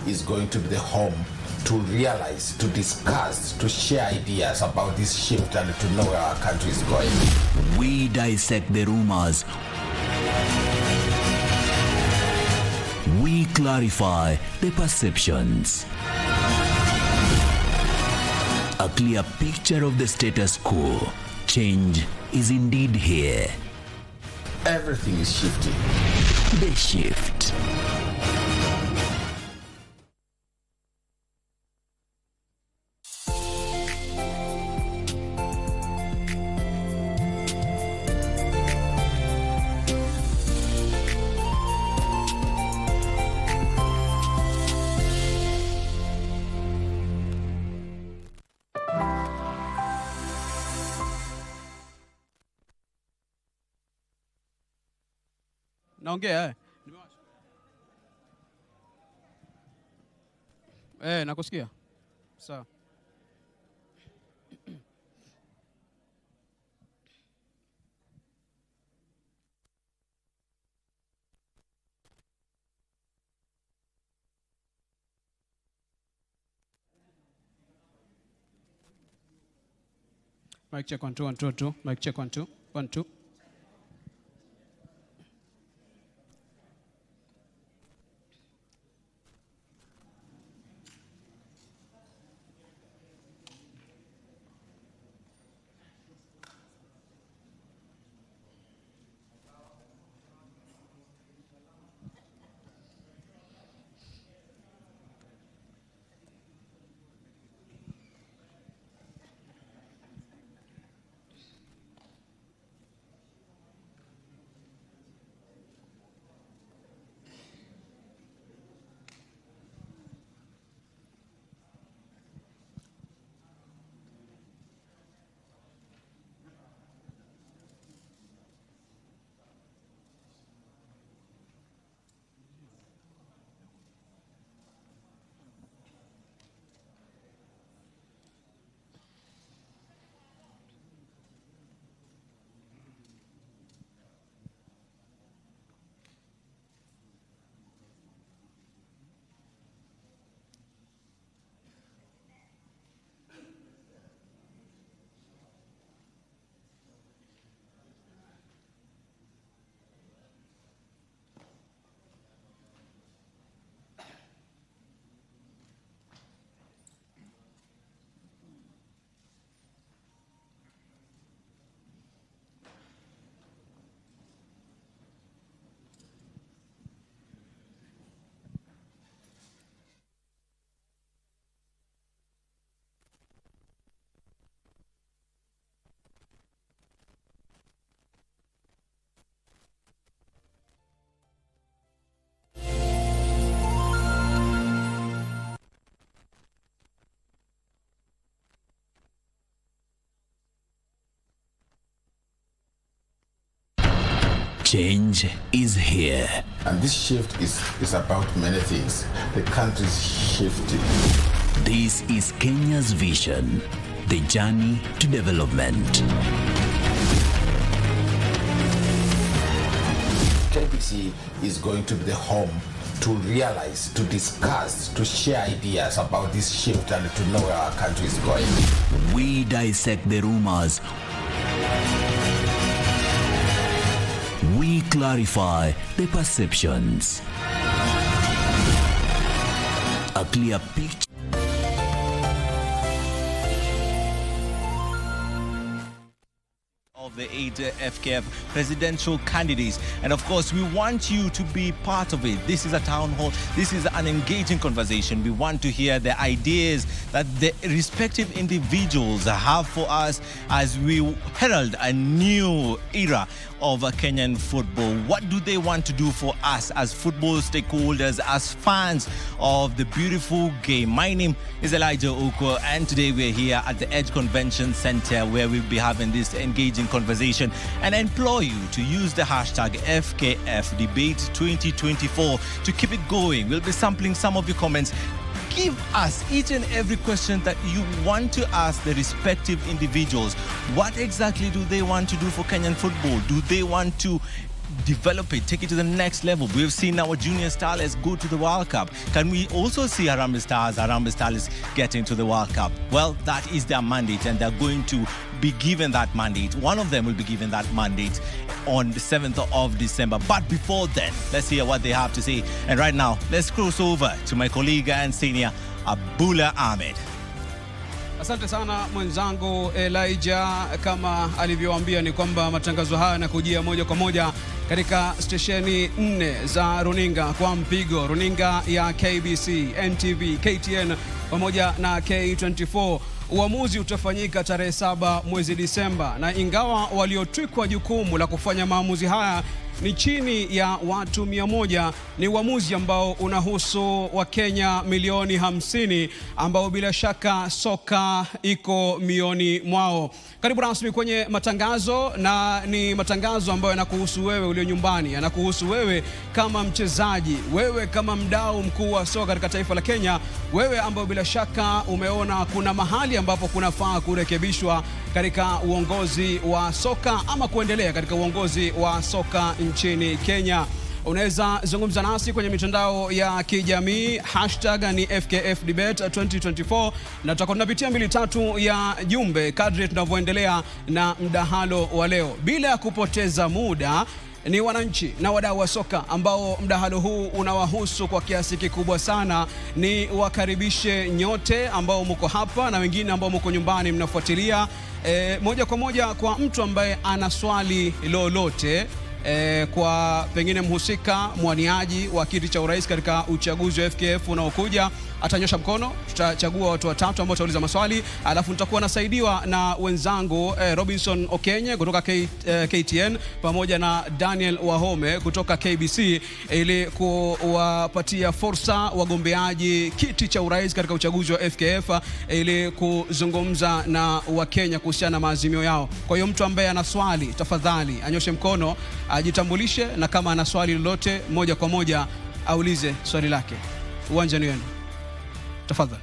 is going to be the home to realize, to discuss, to share ideas about this shift and to know where our country is going. We dissect the rumors. We clarify the perceptions. A clear picture of the status quo. Change is indeed here. Everything is shifting. The shift. Naongea nakusikia. Sawa. Mic check 1 2 1 2 2. Mic check 1 2 1 2. Change is here. And this shift is about many things. The country is shifting. This is Kenya's vision, the journey to development. KBC is going to be the home to realize, to discuss, to share ideas about this shift and to know where our country is going. We dissect the rumors. We clarify the perceptions. A clear picture of the 8 FKF presidential candidates, and of course we want you to be part of it. This is a town hall, this is an engaging conversation. We want to hear the ideas that the respective individuals have for us as we herald a new era of Kenyan football. What do they want to do for us as football stakeholders, as fans of the beautiful game? My name is Elijah Oko, and today we're here at the Edge Convention Center where we'll be having this engaging conversation, and I implore you to use the hashtag FKF Debate 2024 to keep it going. We'll be sampling some of your comments. Give us each and every question that you want to ask the respective individuals. What exactly do they want to do for Kenyan football? Do they want to develop it, take it to the next level? We've seen our junior starlets go to the World Cup. Can we also see Harambee Stars getting to the World Cup? Well, that is their mandate, and they're going to be given that mandate. One of them will be given that mandate on the 7th of December. But before then, let's hear what they have to say. And right now, let's cross over to my colleague and senior, Abula Ahmed. Asante sana mwenzangu Elijah. Kama alivyowaambia ni kwamba matangazo haya yanakujia moja kwa moja katika stesheni 4 za runinga kwa mpigo. Runinga ya KBC, NTV, KTN pamoja na K24. Uamuzi utafanyika tarehe 7 mwezi Disemba, na ingawa waliotwikwa jukumu la kufanya maamuzi haya ni chini ya watu 100, ni uamuzi ambao unahusu Wakenya milioni 50 ambao bila shaka soka iko mioni mwao. Karibu rasmi kwenye matangazo, na ni matangazo ambayo yanakuhusu wewe ulio nyumbani, yanakuhusu wewe kama mchezaji, wewe kama mdau mkuu wa soka katika taifa la Kenya, wewe ambao bila shaka umeona kuna mahali ambapo kunafaa kurekebishwa katika uongozi wa soka ama kuendelea katika uongozi wa soka nchini Kenya. Unaweza zungumza nasi kwenye mitandao ya kijamii, hashtag ni FKF Debate 2024, na tutakuwa tunapitia 2-3 ya jumbe kadri tunavyoendelea na mdahalo wa leo. Bila ya kupoteza muda, ni wananchi na wadau wa soka ambao mdahalo huu unawahusu kwa kiasi kikubwa sana. Ni wakaribishe nyote ambao mko hapa na wengine ambao mko nyumbani mnafuatilia moja kwa moja. Kwa mtu ambaye ana swali lolote kwa pengine mhusika mwaniaji wa kiti cha urais katika uchaguzi wa FKF unaokuja, atanyosha mkono. Tutachagua watu 3 ambao watauliza maswali, alafu nitakuwa nasaidiwa na wenzangu Robinson Okenye kutoka KTN pamoja na Daniel Wahome kutoka KBC, ili kuwapatia fursa wagombeaji kiti cha urais katika uchaguzi wa FKF ili kuzungumza na Wakenya kuhusiana na maazimio yao. Kwa hiyo mtu ambaye ana swali, tafadhali anyoshe mkono, ajitambulishe, na kama ana swali lolote moja kwa moja aulize swali lake. Uwanja ni wenu. Tafadhali.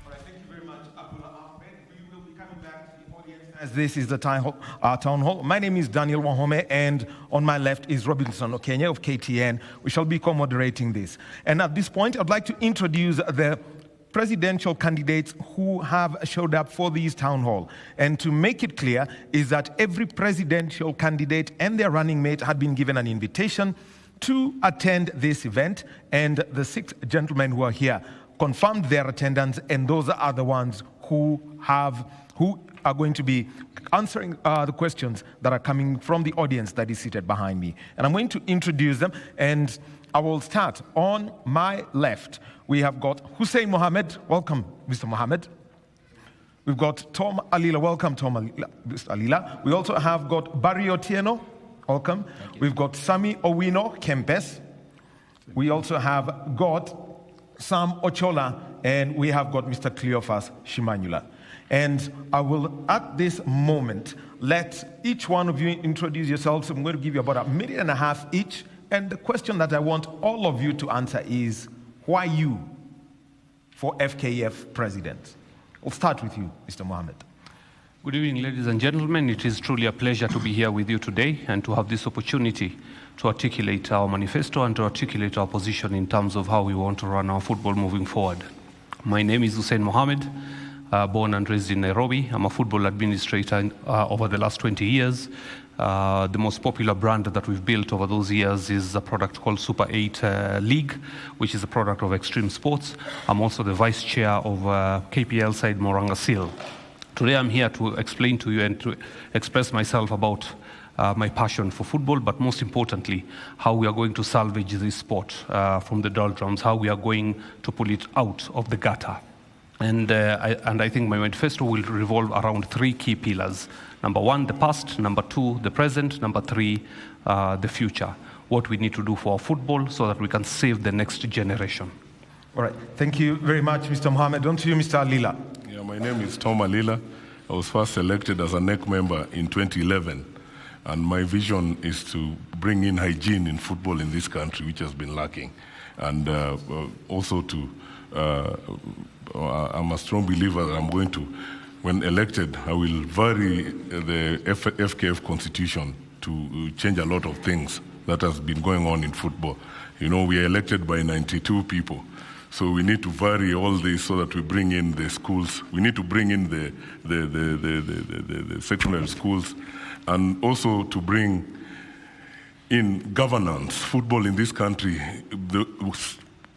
Thank you very much, Abula Ahmed. We will be coming back to the audience as this is the town hall. My name is Daniel Wahome, and on my left is Robinson Okenye of KTN. We shall be co-moderating this. And at this point, I'd like to introduce the presidential candidates who have showed up for this town hall. And to make it clear is that every presidential candidate and their running mate had been given an invitation to attend this event, and the 6 gentlemen who are here confirmed their attendance, and those are the ones who are going to be answering the questions that are coming from the audience that is seated behind me. And I'm going to introduce them, and I will start on my left. We have got Hussein Mohammed. Welcome, Mr. Mohammed. We've got Tom Alila. Welcome, Tom Alila, Mr. Alila. We also have got Barry Otieno. Welcome. We've got Sami Owino Kempes. We also have got Sam Ochola, and we have got Mr. Cleophas Shimanyula. And I will, at this moment, let each one of you introduce yourselves. I'm going to give you about 1.5 minutes each. And the question that I want all of you to answer is, why you for FKF president? We'll start with you, Mr. Mohammed. Good evening, ladies and gentlemen. It is truly a pleasure to be here with you today and to have this opportunity to articulate our manifesto and to articulate our position in terms of how we want to run our football moving forward. My name is Hussein Mohammed, born and raised in Nairobi. I'm a football administrator over the last 20 years. The most popular brand that we've built over those years is a product called Super 8 League, which is a product of Extreme Sports. I'm also the vice chair of KPL side Moranga Seal. Today I'm here to explain to you and to express myself about my passion for football, but most importantly, how we are going to salvage this sport from the doldrums, how we are going to pull it out of the gutter. And I think my manifesto will revolve around 3 key pillars. Number 1, the past. Number 2, the present. Number 3, the future. What we need to do for our football so that we can save the next generation. All right. Thank you very much, Mr. Mohammed. On to you, Mr. Alila. Yeah, my name is Tom Alila. I was first elected as a NEC member in 2011. And my vision is to bring in hygiene in football in this country, which has been lacking. And also to, I'm a strong believer that I'm going to, when elected, I will vary the FKF constitution to change a lot of things that has been going on in football. You know, we are elected by 92 people. So we need to vary all this so that we bring in the schools. We need to bring in the secondary schools, and also to bring in governance. Football in this country, the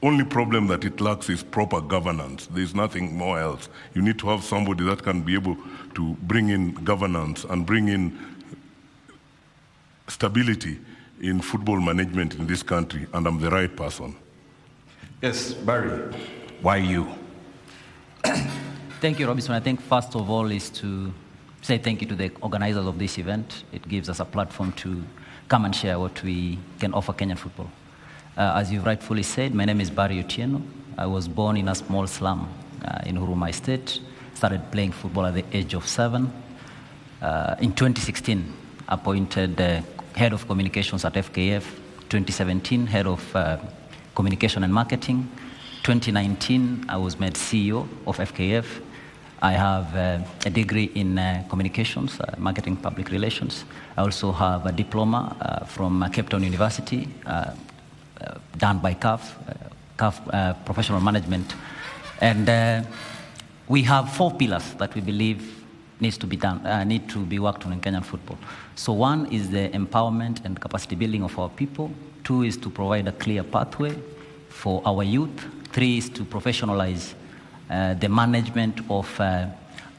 only problem that it lacks is proper governance. There's nothing more else. You need to have somebody that can be able to bring in governance and bring in stability in football management in this country, and I'm the right person. Yes, Barry, why you? Thank you, Robinson. I think first of all is to say thank you to the organizers of this event. It gives us a platform to come and share what we can offer Kenyan football. As you've rightfully said, my name is Barry Otieno. I was born in a small slum in Huruma Estate. Started playing football at the age of 7. In 2016, appointed head of communications at FKF. 2017, head of communication and marketing. 2019, I was made CEO of FKF. I have a degree in communications, marketing, public relations. I also have a diploma from Cape Town University, done by KBC Professional Management. And we have 4 pillars that we believe need to be worked on in Kenyan football. So one is the empowerment and capacity building of our people. 2 is to provide a clear pathway for our youth. 3 is to professionalize the management of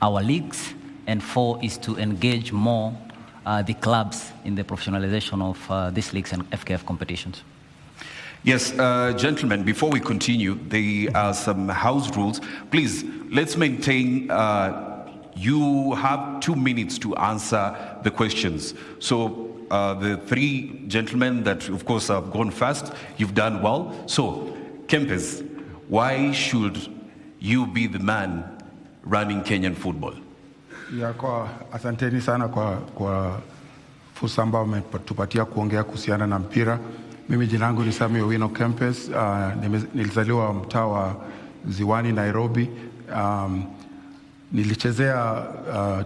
our leagues. And 4 is to engage more the clubs in the professionalization of these leagues and FKF competitions. Yes, gentlemen, before we continue, there are some house rules. Please, let's maintain, you have 2 minutes to answer the questions. So the 3 gentlemen that, of course, have gone first, you've done well. So, Kempes, why should you be the man running Kenyan football? Asanteni sana kwa fursa ambayo umetupatia kuongea kuhusiana na mpira. Mimi jina langu ni Samuel Owino Kempes. Nilizaliwa mtaa wa Ziwani, Nairobi. Nilichezea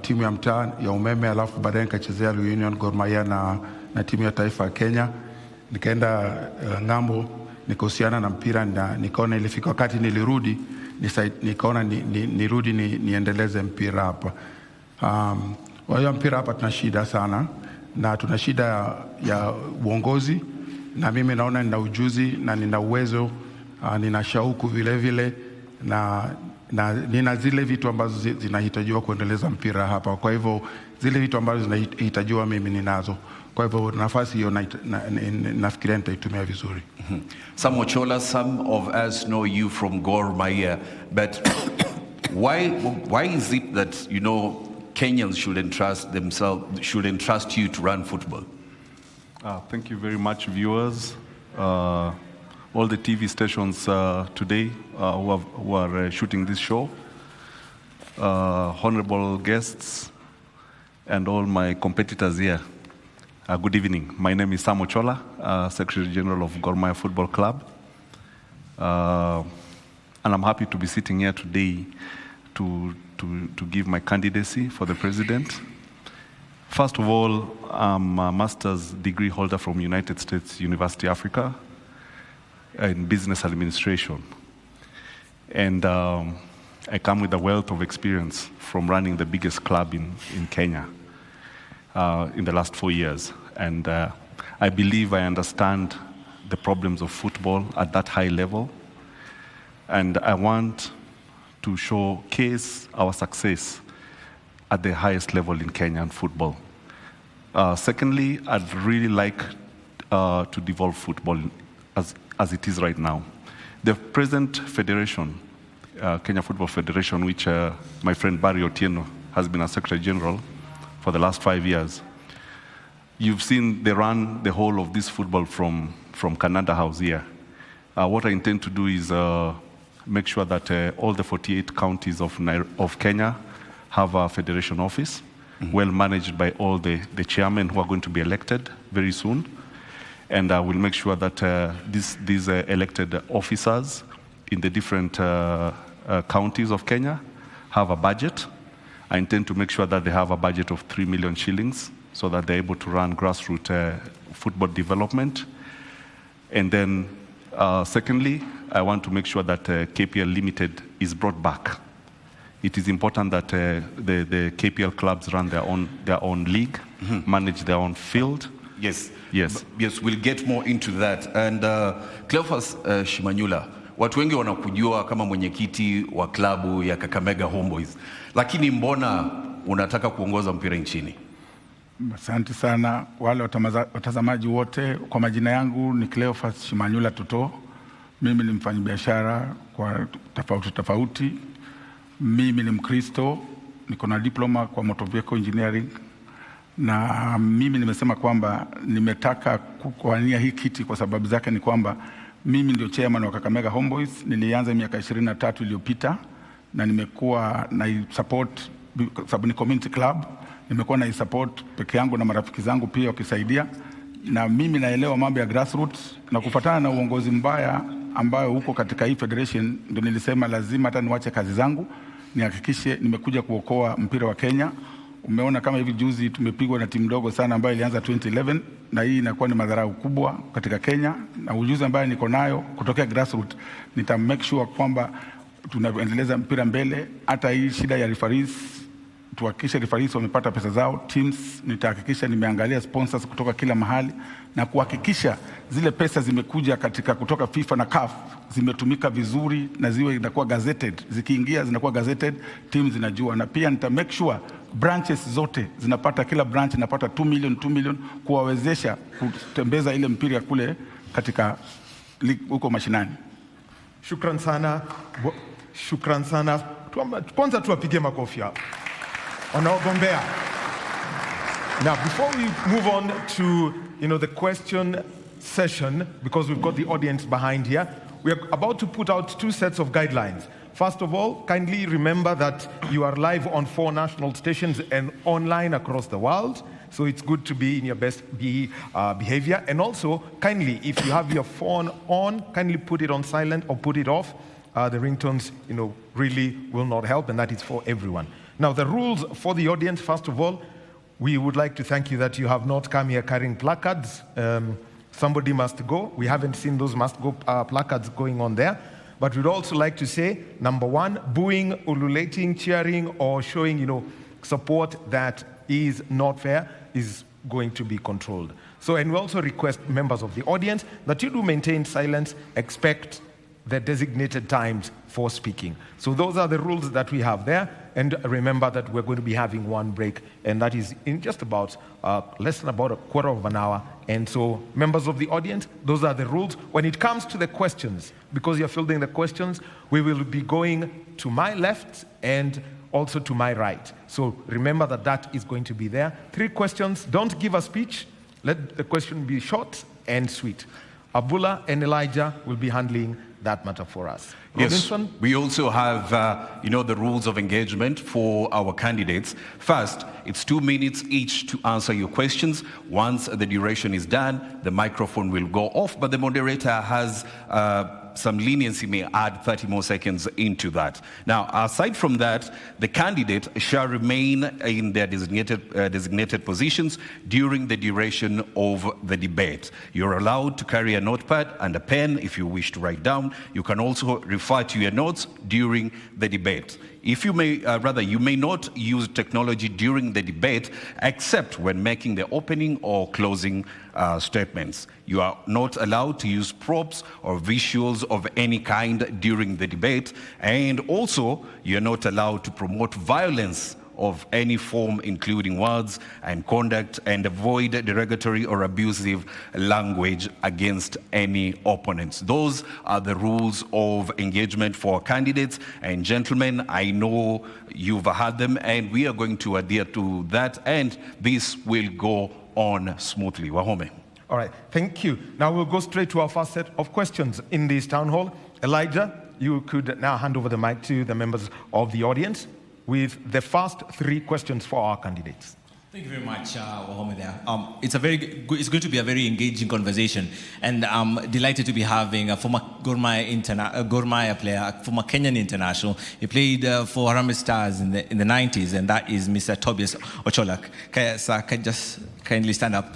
timu ya mtaa ya Umeme, alafu baadaye nikachezea Union Gor Mahia na timu ya taifa ya Kenya. Nikaenda ngambo nikahusiana na mpira, na nikaona ilifika wakati nilirudi, nikaona nirudi niendeleze mpira hapa. Kwa hiyo mpira hapa tuna shida sana, na tuna shida ya uongozi, na mimi naona nina ujuzi na nina uwezo, nina shauku vile vile, na nina zile vitu ambazo zinahitajiwa kuendeleza mpira hapa. Kwa hivyo zile vitu ambazo zinahitajiwa mimi ninazo. Kwa hivyo nafasi hiyo nafikiria nitaitumia vizuri. Samuel Chola, some of us know you from Gor Mahia, but why is it that, you know, Kenyans should entrust you to run football? Thank you very much, viewers. All the TV stations today who are shooting this show, honorable guests, and all my competitors here. Good evening. My name is Samuel Chola, Secretary General of Gor Mahia Football Club. And I'm happy to be sitting here today to give my candidacy for the president. First of all, I'm a master's degree holder from United States University, Africa, in business administration. And I come with a wealth of experience from running the biggest club in Kenya in the last 4 years. And I believe I understand the problems of football at that high level. And I want to showcase our success at the highest level in Kenyan football. Secondly, I'd really like to devolve football as it is right now. The present federation, Kenya Football Federation, which my friend Barry Otieno has been a Secretary General for the last 5 years, you've seen they run the whole of this football from Canada House here. What I intend to do is make sure that all the 48 counties of Kenya have a federation office, well managed by all the chairmen who are going to be elected very soon. And I will make sure that these elected officers in the different counties of Kenya have a budget. I intend to make sure that they have a budget of 3 million shillings so that they're able to run grassroots football development. And then secondly, I want to make sure that KPL Limited is brought back. It is important that the KPL clubs run their own league, manage their own field. Yes. Yes. Yes, we'll get more into that. And Cleophas Shimanyula, watu wengi wanakujua kama mwenyekiti wa klabu ya Kakamega Homeboys. Lakini mbona unataka kuongoza mpira nchini? Asante sana wale watazamaji wote. Kwa majina yangu ni Cleophas Shimanyula Toto. Mimi ni mfanyabiashara kwa tofauti. Mimi ni Mkristo, niko na diploma kwa motor vehicle engineering, na mimi nimesema kwamba nimetaka kuwania hii kiti kwa sababu zake ni kwamba mimi ndio chairman wa Kakamega Homeboys. Nilianza miaka 23 iliyopita na nimekuwa na support sababu ni community club. Nimekuwa na support peke yangu na marafiki zangu pia wakisaidia, na mimi naelewa mambo ya grassroots, na kufuatana na uongozi mbaya ambayo huko katika hii federation ndio nilisema lazima hata niwache kazi zangu nihakikishe nimekuja kuokoa mpira wa Kenya. Umeona kama hivi juzi tumepigwa na timu ndogo sana ambayo ilianza 2011, na hii inakuwa ni madharau kubwa katika Kenya, na ujuzi ambayo niko nayo kutokea grassroots nita make sure kwamba tunaendeleza mpira mbele. Hata hii shida ya referees, tuhakikishe referees wamepata pesa zao. Teams nitahakikisha nimeangalia sponsors kutoka kila mahali na kuhakikisha zile pesa zimekuja katika kutoka FIFA na CAF zimetumika vizuri na ziwe inakuwa gazetted, zikiingia zinakuwa gazetted, teams zinajua. Na pia nita make sure branches zote zinapata, kila branch inapata 2 million kuwawezesha kutembeza ile mpira kule katika huko mashinani. Shukran sana. Shukran sana. Kwanza tuwapige makofi hapo wanaogombea. Now, before we move on to the question session, because we've got the audience behind here, we are about to put out 2 sets of guidelines. First of all, kindly remember that you are live on 4 national stations and online across the world. So it's good to be in your best behavior. And also, kindly, if you have your phone on, kindly put it on silent or put it off. The ringtones, really will not help, and that is for everyone. Now, the rules for the audience, first of all, we would like to thank you that you have not come here carrying placards. Somebody must go. We haven't seen those must go placards going on there. But we'd also like to say, number 1, booing, ululating, cheering, or showing, support that is not fair is going to be controlled. So, and we also request members of the audience that you do maintain silence, expect the designated times for speaking. So those are the rules that we have there. And remember that we're going to be having 1 break, and that is in just about less than about a quarter of an hour. And so members of the audience, those are the rules. When it comes to the questions, because you're fielding the questions, we will be going to my left and also to my right. So remember that is going to be there. 3 questions. Don't give a speech. Let the question be short and sweet. Abula and Elijah will be handling that matter for us. Yes, Robinson? we also have, the rules of engagement for our candidates. First, it's 2 minutes each to answer your questions. Once the duration is done, the microphone will go off, but the moderator has some leniency, may add 30 more seconds into that. Now, aside from that, the candidate shall remain in their designated positions during the duration of the debate. You're allowed to carry a notepad and a pen if you wish to write down. You can also refer to your notes during the debate. If you may, you may not use technology during the debate except when making the opening or closing statements. You are not allowed to use props or visuals of any kind during the debate, and also you're not allowed to promote violence of any form, including words and conduct, and avoid derogatory or abusive language against any opponents. Those are the rules of engagement for candidates. And gentlemen, I know you've heard them, and we are going to adhere to that, and this will go on smoothly. Wahome. All right, thank you. Now we'll go straight to our first set of questions in this town hall. Elijah, you could now hand over the mic to the members of the audience with the first 3 questions for our candidates. Thank you very much, Wahome there. It's going to be a very engaging conversation, and I'm delighted to be having a former Gor Mahia player, former Kenyan international. He played for Harambee Stars in the 90s, and that is Mr. Tobias Ochola. Sir, can just kindly stand up?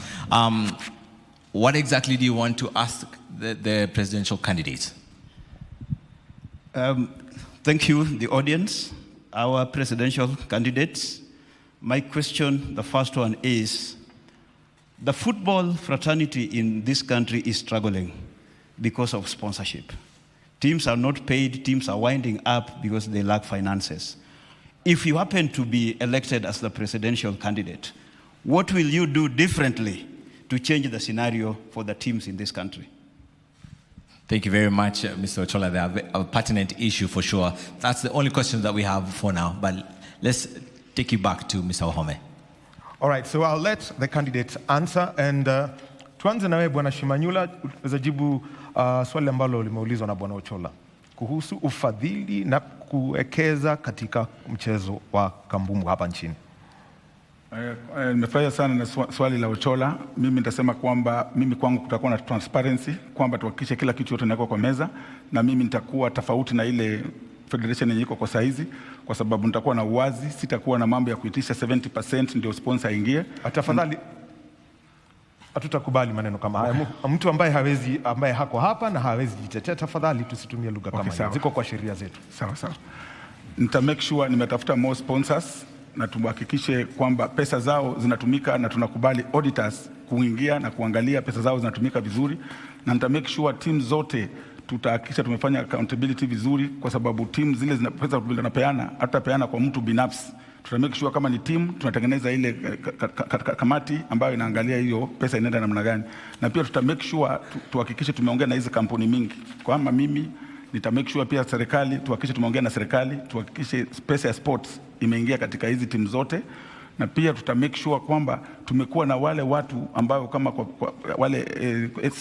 What exactly do you want to ask the presidential candidates? Thank you, the audience, our presidential candidates. My question, the first one is, the football fraternity in this country is struggling because of sponsorship. Teams are not paid, teams are winding up because they lack finances. If you happen to be elected as the presidential candidate, what will you do differently to change the scenario for the teams in this country? Thank you very much, Mr. Ochola. They have a pertinent issue for sure. That's the only question that we have for now, but let's take you back to Mr. Wahome. All right, so I'll let the candidates answer, and tuanze na wewe Bwana Shimanyula, uzajibu swali ambalo limeulizwa na Bwana Ochola kuhusu ufadhili na kuwekeza katika mchezo wa kambumbu hapa nchini. Nimefurahia sana na swali la Ochola. Mimi nitasema kwamba mimi kwangu kutakuwa na transparency, kwamba tuhakikishe kila kitu yote inawekwa kwa meza, na mimi nitakuwa tofauti na ile federation yenye iko kwa saizi, kwa sababu nitakuwa na uwazi, sitakuwa na mambo ya kuitisha 70% ndio sponsor aingie. Tafadhali hatutakubali maneno kama haya. Mtu ambaye hako hapa na hawezi jitetea, tafadhali tusitumie lugha kama hiyo. Ziko kwa sheria zetu. Sawa. Nita make sure nimetafuta more sponsors na tuhakikishe kwamba pesa zao zinatumika, na tunakubali auditors kuingia na kuangalia pesa zao zinatumika vizuri, na nita make sure team zote tutahakikisha tumefanya accountability vizuri, kwa sababu team zile pesa tunapeana hatapeana kwa mtu binafsi. Tuta make sure kama ni team tunatengeneza ile kamati ambayo inaangalia hiyo pesa inaenda namna gani, na pia tuta make sure tuhakikishe tumeongea na hizo kampuni mingi. Kama mimi nita make sure pia serikali tuhakikishe tumeongea na serikali, tuhakikishe pesa ya sports imeingia katika hizi timu zote, na pia tuta make sure kwamba tumekuwa na wale watu ambao kama wale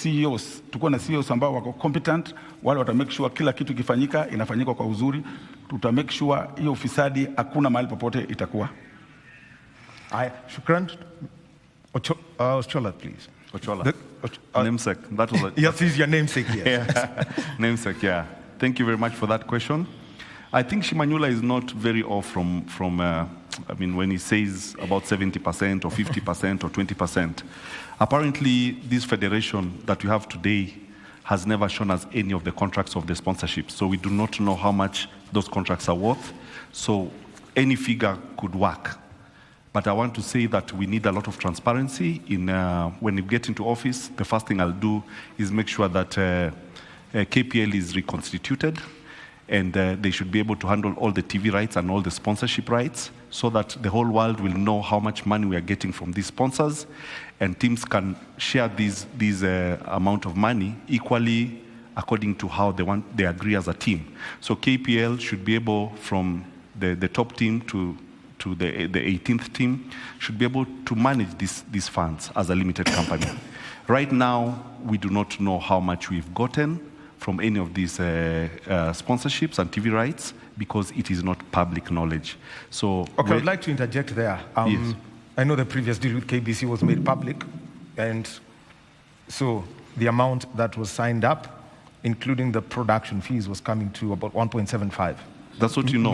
CEOs, tuko na CEOs ambao wako competent, wale wata make sure kila kitu kifanyika inafanyika kwa uzuri. Tuta make sure hiyo ufisadi hakuna mahali popote itakuwa. Shukran. Ochola, please. Ochola. Namesake. That was yes, is your namesake here. Yeah. Namesake, yeah. Thank you very much for that question. I think Shimanyula is not very off from when he says about 70% or 50% or 20%. Apparently, this federation that we have today has never shown us any of the contracts of the sponsorship. So we do not know how much those contracts are worth. So any figure could work. But I want to say that we need a lot of transparency when we get into office. The first thing I'll do is make sure that KPL is reconstituted, and they should be able to handle all the TV rights and all the sponsorship rights, so that the whole world will know how much money we are getting from these sponsors, and teams can share this amount of money equally according to how they agree as a team. So KPL should be able, from the top team to the 18th team, should be able to manage these funds as a limited company. Right now, we do not know how much we've gotten from any of these sponsorships and TV rights, because it is not public knowledge. So, okay, I'd like to interject there. Yes. I know the previous deal with KBC was made public, and so the amount that was signed up, including the production fees, was coming to about 1.75. That's what you know.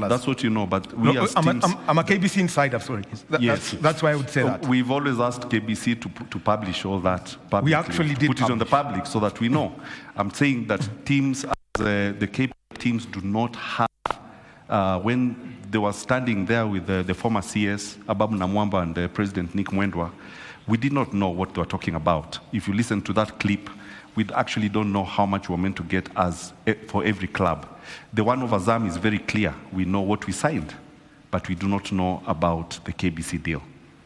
That's what you know. But we as teams, I'm a KBC insider. Sorry. Yes. That's why I would say that. We've always asked KBC to publish all that publicly. We actually did put it on the public so that we know. I'm saying that teams, the KBC teams, do not have. When they were standing there with the former CS Ababu Namwamba and President Nick Mwendwa, we did not know what they were talking about. If you listen to that clip, we actually don't know how much we're meant to get for every club. The one of Azam is very clear. We know what we signed, but we do not know about the KBC deal.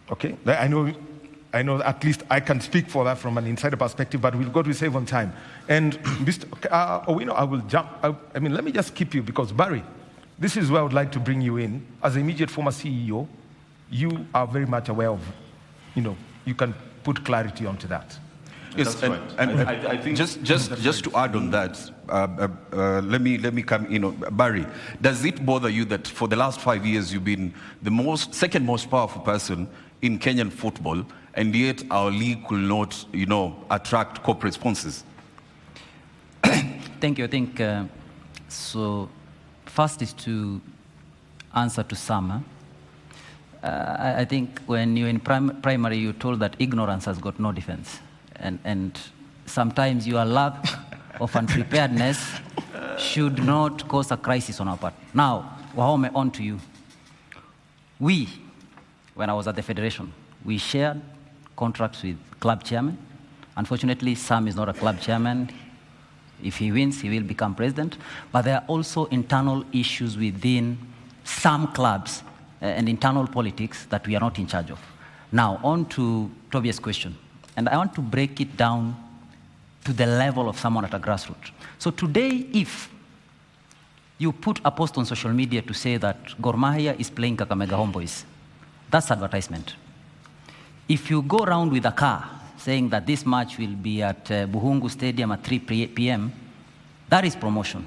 Okay, I know at least I can speak for that from an insider perspective, but we've got to save on time. And Mr. Owino, I will jump. Let me just keep you, because Barry, this is where I would like to bring you in. As an immediate former CEO, you are very much aware of, you can put clarity onto that. Yes, That's right. And I think just to add on that, let me come in. Barry, does it bother you that for the last 5 years you've been the second most powerful person in Kenyan football, and yet our league could not, attract corporate sponsors? Thank you. I think so. First is to answer to Sama. I think when you're in primary, you're told that ignorance has got no defense. And sometimes your lack of unpreparedness should not cause a crisis on our part. Now, Wahome, on to you. When I was at the federation, we shared contracts with club chairman. Unfortunately, Sam is not a club chairman. If he wins, he will become president. But there are also internal issues within some clubs and internal politics that we are not in charge of. Now, on to Tobias' question. And I want to break it down to the level of someone at a grassroots. So today, if you put a post on social media to say that Gor Mahia is playing Kakamega Homeboys, that's advertisement. If you go around with a car saying that this match will be at Buhungu Stadium at 3 p.m., that is promotion.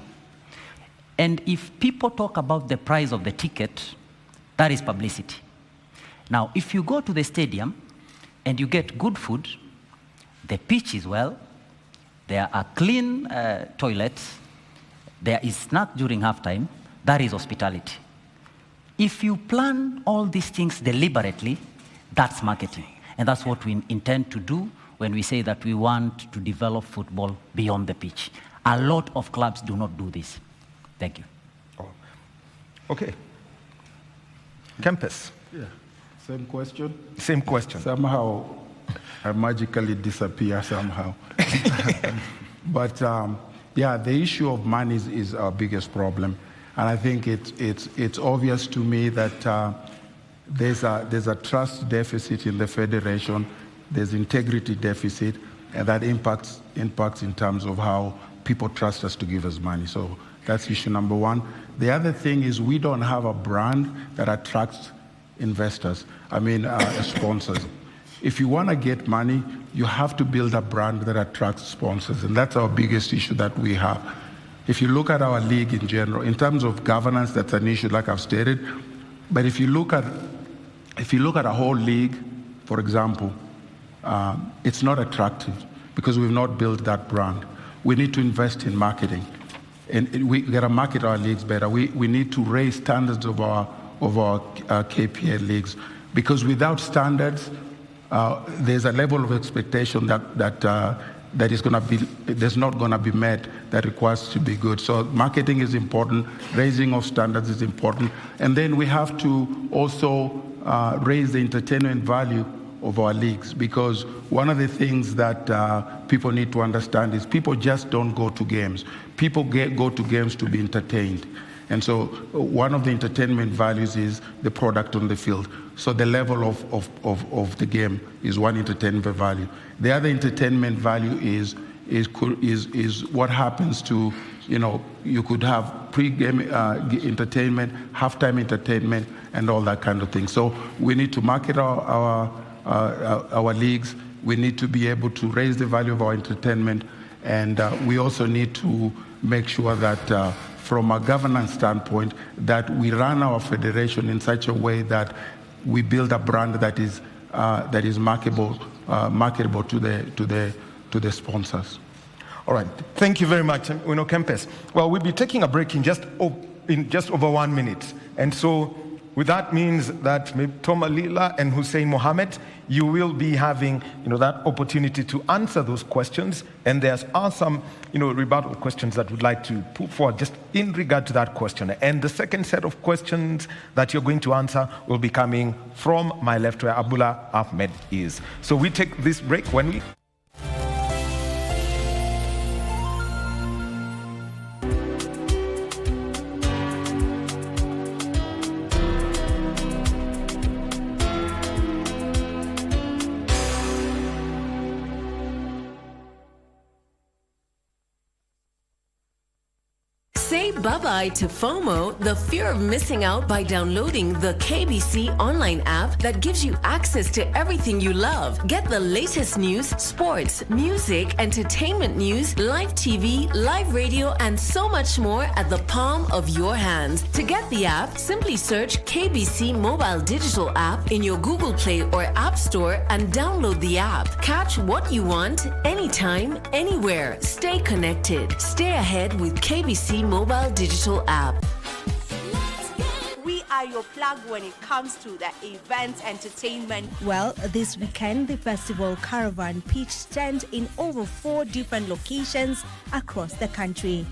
And if people talk about the price of the ticket, that is publicity. Now, if you go to the stadium and you get good food, the pitch is well, there are clean toilets, there is snack during halftime, that is hospitality. If you plan all these things deliberately, that's marketing. And that's what we intend to do when we say that we want to develop football beyond the pitch. A lot of clubs do not do this. Thank you. Okay. Campus. Yeah. Same question? Same question. Somehow, I magically disappear somehow. But yeah, the issue of money is our biggest problem. And I think it's obvious to me that there's a trust deficit in the federation, there's integrity deficit, and that impacts in terms of how people trust us to give us money. So that's issue number one. The other thing is we don't have a brand that attracts investors, sponsors. If you want to get money, you have to build a brand that attracts sponsors, and that's our biggest issue that we have. If you look at our league in general, in terms of governance, that's an issue like I've stated. But if you look at a whole league, for example, it's not attractive because we've not built that brand. We need to invest in marketing, and we got to market our leagues better. We need to raise standards of our KPL leagues, because without standards, there's a level of expectation that is going to be, there's not going to be met, that requires to be good. So marketing is important, raising of standards is important, and then we have to also raise the entertainment value of our leagues, because one of the things that people need to understand is people just don't go to games. People go to games to be entertained. And so one of the entertainment values is the product on the field. So the level of the game is one entertainment value. The other entertainment value is what happens to, you could have pre-game entertainment, halftime entertainment, and all that kind of thing. So we need to market our leagues. We need to be able to raise the value of our entertainment, and we also need to make sure that from a governance standpoint, that we run our federation in such a way that we build a brand that is marketable to the sponsors. All right, thank you very much, Kempes. Well, we'll be taking a break in just over 1 minute, and so with that means that Toma Lila and Hussein Mohammed, you will be having that opportunity to answer those questions, and there are some rebuttal questions that we'd like to put forward just in regard to that question. And the second set of questions that you're going to answer will be coming from my left, where Abdullah Ahmed is. So we take this break. When we Say bye-bye to FOMO, the fear of missing out, by downloading the KBC Online app that gives you access to everything you love. Get the latest news, sports, music, entertainment news, live TV, live radio, and so much more at the palm of your hands. To get the app, simply search KBC Mobile Digital app in your Google Play or App Store and download the app. Catch what you want, anytime, anywhere. Stay connected. Stay ahead with KBC Mobile Digital app. We are your plug when it comes to the event entertainment. Well, this weekend, the festival caravan pitched tent in over 4 different locations across the country.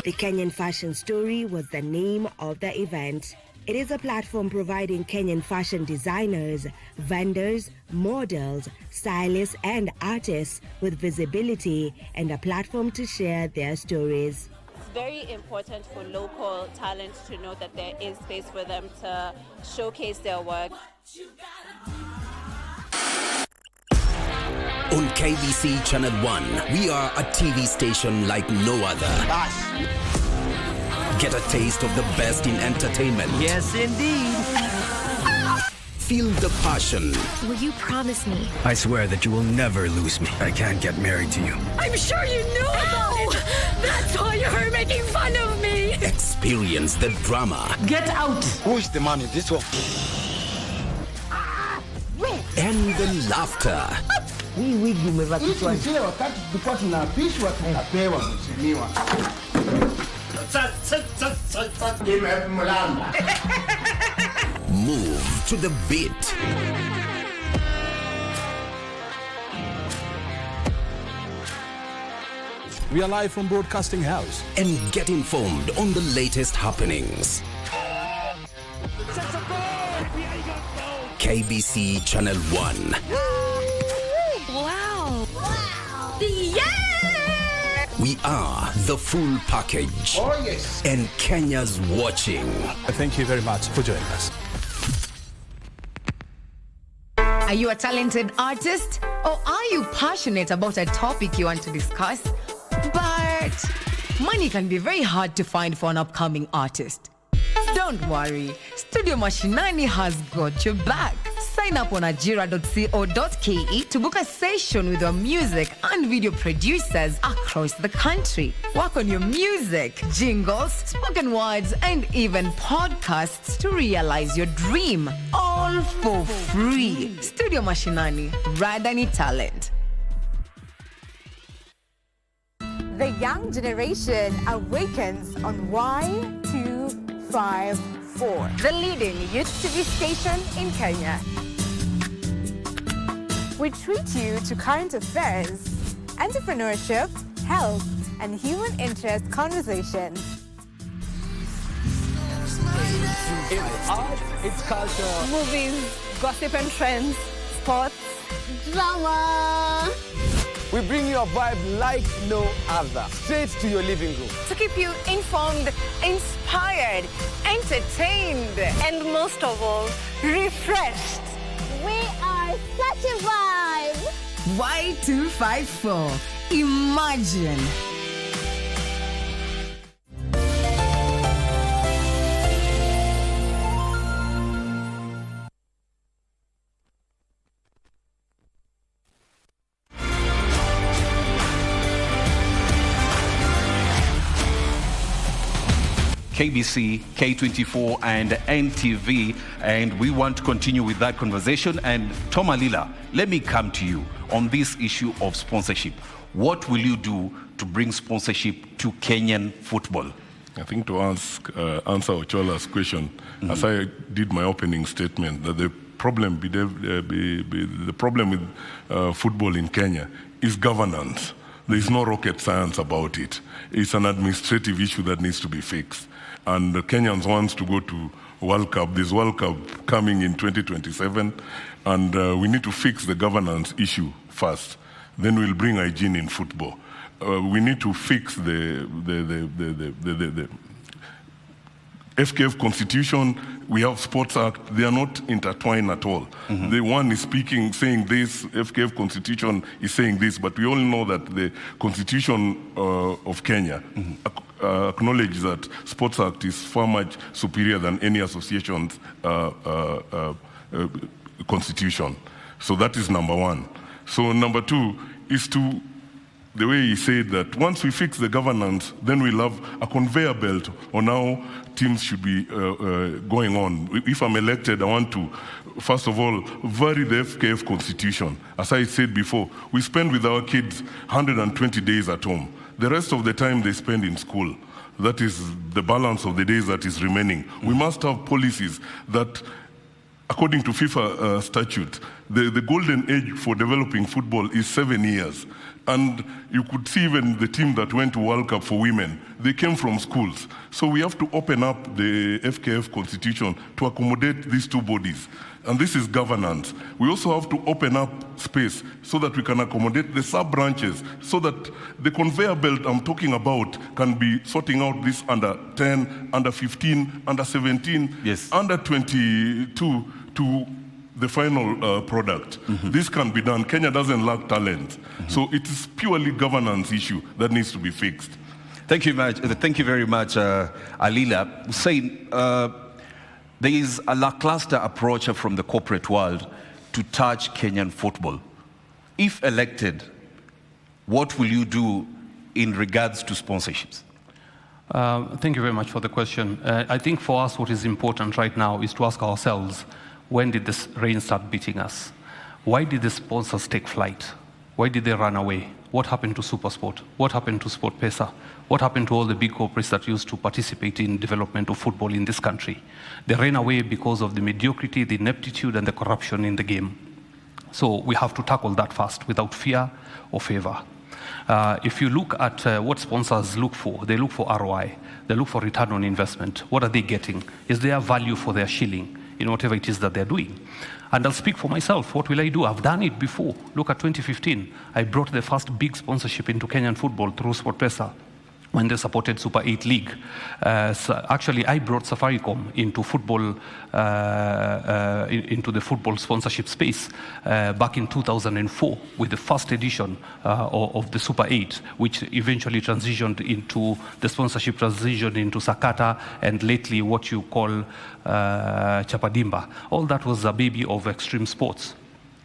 The Kenyan Fashion Story was the name of the event. It is a platform providing Kenyan fashion designers, vendors, models, stylists, and artists with visibility and a platform to share their stories. It's very important for local talent to know that there is space for them to showcase their work. On KBC Channel 1, we are a TV station like no other. Get a taste of the best in entertainment. Yes, indeed. Feel the passion. Will you promise me? I swear that you will never lose me. I can't get married to you. I'm sure you knew about it. That's why you're making fun of me. Experience the drama. Get out. Who is the man in this one? And the laughter. Move to the beat. We are live from Broadcasting House. And get informed on the latest happenings. KBC Channel 1. Wow. Yeah! We are the full package. Oh, yes. And Kenya's watching. Thank you very much for joining us. Are you a talented artist? Or are you passionate about a topic you want to discuss? But money can be very hard to find for an upcoming artist. Don't worry, Studio Mashinani has got your back. Sign up on ajira.co.ke to book a session with our music and video producers across the country. Work on your music, jingles, spoken words, and even podcasts to realize your dream. All for free. Studio Mashinani, Radani Talent. The young generation awakens on Y254, the leading youth TV station in Kenya. We treat you to current affairs, entrepreneurship, health, and human interest conversations. It's art, it's culture, Movies, gossip and trends, sports, drama. We bring you a vibe like no other, straight to your living room. to keep you informed, inspired, entertained, and most of all, refreshed. We are such a vibe. Y254. Imagine. KBC, K24, and NTV, and we want to continue with that conversation. And Tom Alila, let me come to you on this issue of sponsorship. What will you do to bring sponsorship to Kenyan football? I think to answer Ochola's question, as I did my opening statement, that the problem with football in Kenya is governance. There is no rocket science about it. It's an administrative issue that needs to be fixed. And the Kenyans want to go to World Cup. There's World Cup coming in 2027, and we need to fix the governance issue first. Then we'll bring hygiene in football. We need to fix FKF Constitution, we have Sports Act, they are not intertwined at all. The one is saying this, FKF Constitution is saying this, but we all know that the Constitution of Kenya acknowledges that Sports Act is far much superior than any association's constitution. So that is number one. So number two is the way he said that once we fix the governance, then we'll have a conveyor belt on how teams should be going on. If I'm elected, I want to, first of all, vary the FKF Constitution. As I said before, we spend with our kids 120 days at home. The rest of the time they spend in school. That is the balance of the days that is remaining. We must have policies that, according to FIFA statute, the golden age for developing football is 7 years. And you could see even the team that went to World Cup for women, they came from schools. So we have to open up the FKF Constitution to accommodate these two bodies. And this is governance. We also have to open up space so that we can accommodate the sub-branches, so that the conveyor belt I'm talking about can be sorting out this under 10, under 15, under 17, under 22 to the final product. This can be done. Kenya doesn't lack talent. So it is purely governance issue that needs to be fixed. Thank you very much, Alila. Hussein, there is a lackluster approach from the corporate world to touch Kenyan football. If elected, what will you do in regards to sponsorships? Thank you very much for the question. I think for us what is important right now is to ask ourselves, when did this rain start beating us? Why did the sponsors take flight? Why did they run away? What happened to SuperSport? What happened to SportPesa? What happened to all the big corporates that used to participate in development of football in this country? They ran away because of the mediocrity, the ineptitude, and the corruption in the game. So we have to tackle that first without fear or favor. If you look at what sponsors look for, they look for ROI. They look for return on investment. What are they getting? Is there value for their shilling in whatever it is that they're doing? And I'll speak for myself. What will I do? I've done it before. Look at 2015. I brought the first big sponsorship into Kenyan football through SportPesa when they supported Super 8 League. So actually, I brought Safaricom into football, into the football sponsorship space back in 2004 with the first edition of the Super 8, which eventually transitioned into the sponsorship transition into Sakata and lately what you call Chapadimba. All that was a baby of extreme sports.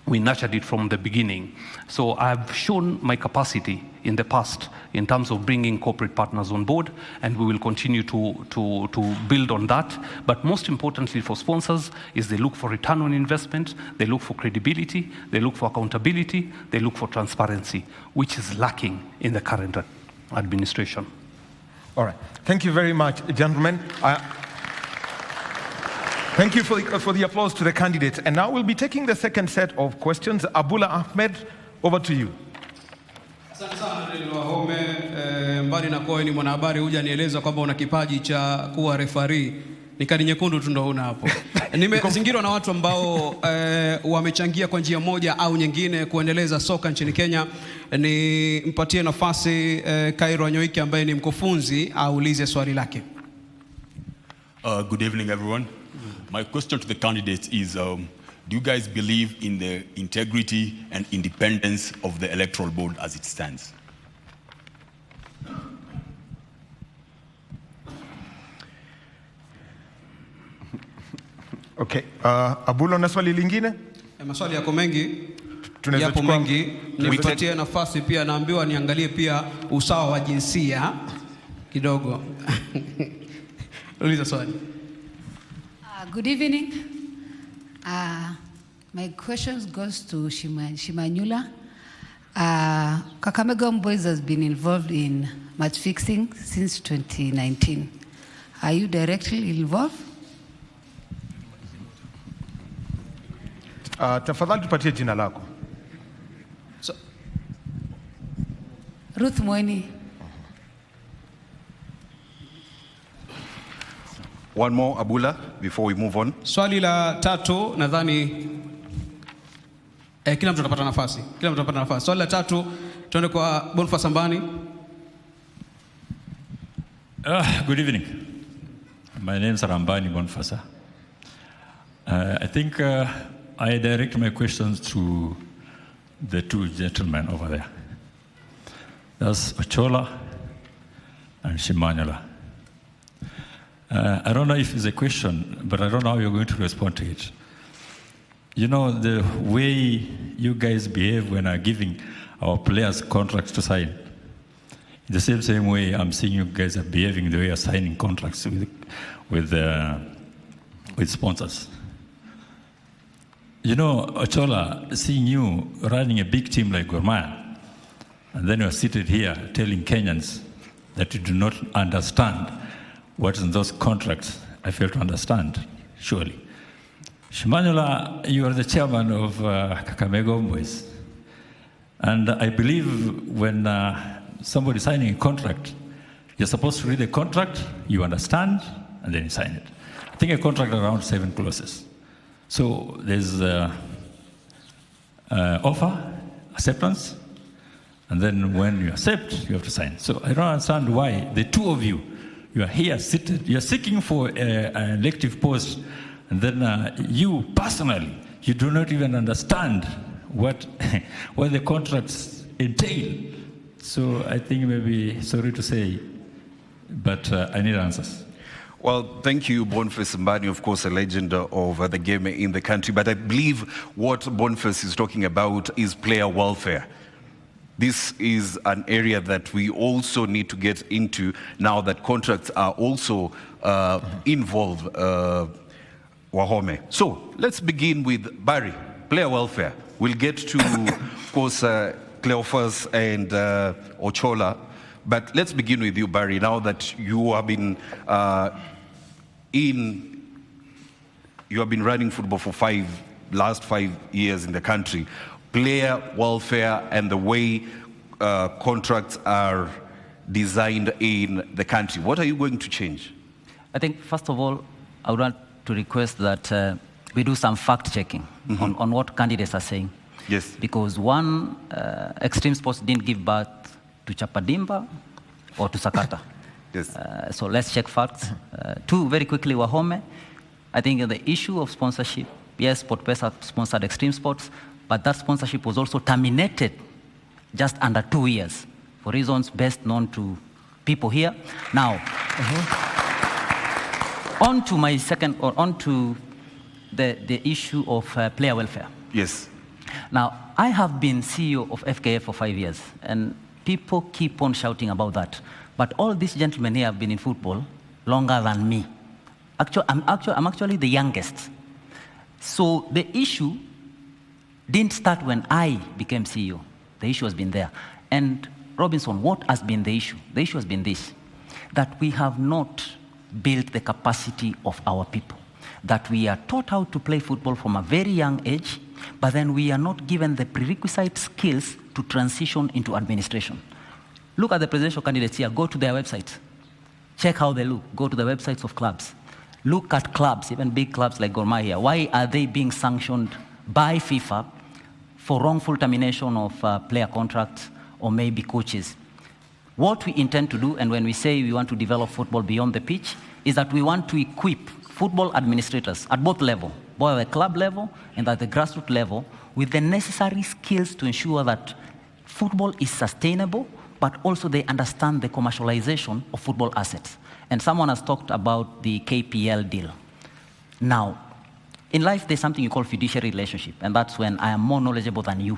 We nurtured it from the beginning. So I've shown my capacity in the past in terms of bringing corporate partners on board, and we will continue to build on that. But most importantly for sponsors is they look for return on investment, they look for credibility, they look for accountability, they look for transparency, which is lacking in the current administration. All right. Thank you very much, gentlemen. Thank you for the applause to the candidates. And now we'll be taking the second set of questions. Abdullah Ahmed, over to you. Asante sana Daniel Wahome. Mbali na kuwa ni mwanahabari, huja nieleza kwamba una kipaji cha kuwa referee. Ni kadi nyekundu tu ndo huna hapo. Nimezingirwa na watu ambao wamechangia kwa njia moja au nyingine kuendeleza soka nchini Kenya. Ni mpatie nafasi Kairo Anyoike ambaye ni mkufunzi aulize swali lake. Good evening everyone. My question to the candidates is, do you guys believe in the integrity and independence of the Electoral Board as it stands? Okay. Abulo, na swali lingine? Maswali yako mengi. Yapo mengi. Nipatie nafasi pia, naambiwa niangalie pia usawa wa jinsia kidogo. Uliza swali. Good evening. My question goes to Shimanyula. Kakamega Boys has been involved in match fixing since 2019. Are you directly involved? Tafadhali tupatie jina lako. Ruth Mweni. One more, Abula, before we move on. Swali la tatu, nadhani kila mtu atapata nafasi. Swali la tatu, tuende kwa Boniface Ambani. Good evening. My name is Rambani Bonfasa. I think I direct my questions to the two gentlemen over there. That's Ochola and Shimanyula. I don't know if it's a question, but I don't know how you're going to respond to it. You know, the way you guys behave when are giving our players contracts to sign, in the same way I'm seeing you guys are behaving the way you're signing contracts with sponsors. You know, Ochola, seeing you running a big team like Gor Mahia, and then you're seated here telling Kenyans that you do not understand what is in those contracts, I fail to understand, surely. Shimanyula, you are the chairman of Kakamega Boys. And I believe when somebody signing a contract, you're supposed to read the contract, you understand, and then you sign it. I think a contract around 7 clauses. So there's offer, acceptance, and then when you accept, you have to sign. So I don't understand why the two of you are here seated, you're seeking for an elective post, and then you personally, you do not even understand what the contracts entail. So I think maybe, sorry to say, but I need answers. Well, thank you, Boniface Mbani, of course, a legend of the game in the country. But I believe what Boniface is talking about is player welfare. This is an area that we also need to get into now that contracts are also involved, Wahome. So let's begin with Barry, player welfare. We'll get to, of course, Cleophas and Ochola. But let's begin with you, Barry, now that you have been running football for last 5 years in the country. Player welfare and the way contracts are designed in the country. What are you going to change? I think, first of all, I would want to request that we do some fact-checking on what candidates are saying. Yes. Because one, extreme sports didn't give birth to Chapadimba or to Sakata. Yes. So let's check facts. Two, very quickly, Wahome. I think the issue of sponsorship, yes, SportPesa sponsored extreme sports, but that sponsorship was also terminated just under 2 years for reasons best known to people here. Now, on to my second, or on to the issue of player welfare. Yes. Now, I have been CEO of FKF for 5 years, and people keep on shouting about that. But all these gentlemen here have been in football longer than me. I'm actually the youngest. So the issue didn't start when I became CEO. The issue has been there. And Robinson, what has been the issue? The issue has been this, that we have not built the capacity of our people, that we are taught how to play football from a very young age, but then we are not given the prerequisite skills to transition into administration. Look at the presidential candidates here. Go to their websites. Check how they look. Go to the websites of clubs. Look at clubs, even big clubs like Gor Mahia. Why are they being sanctioned by FIFA for wrongful termination of player contracts or maybe coaches? What we intend to do, and when we say we want to develop football beyond the pitch, is that we want to equip football administrators at both levels, both at the club level and at the grassroots level, with the necessary skills to ensure that football is sustainable, but also they understand the commercialization of football assets. And someone has talked about the KPL deal. Now, in life, there's something you call fiduciary relationship, and that's when I am more knowledgeable than you.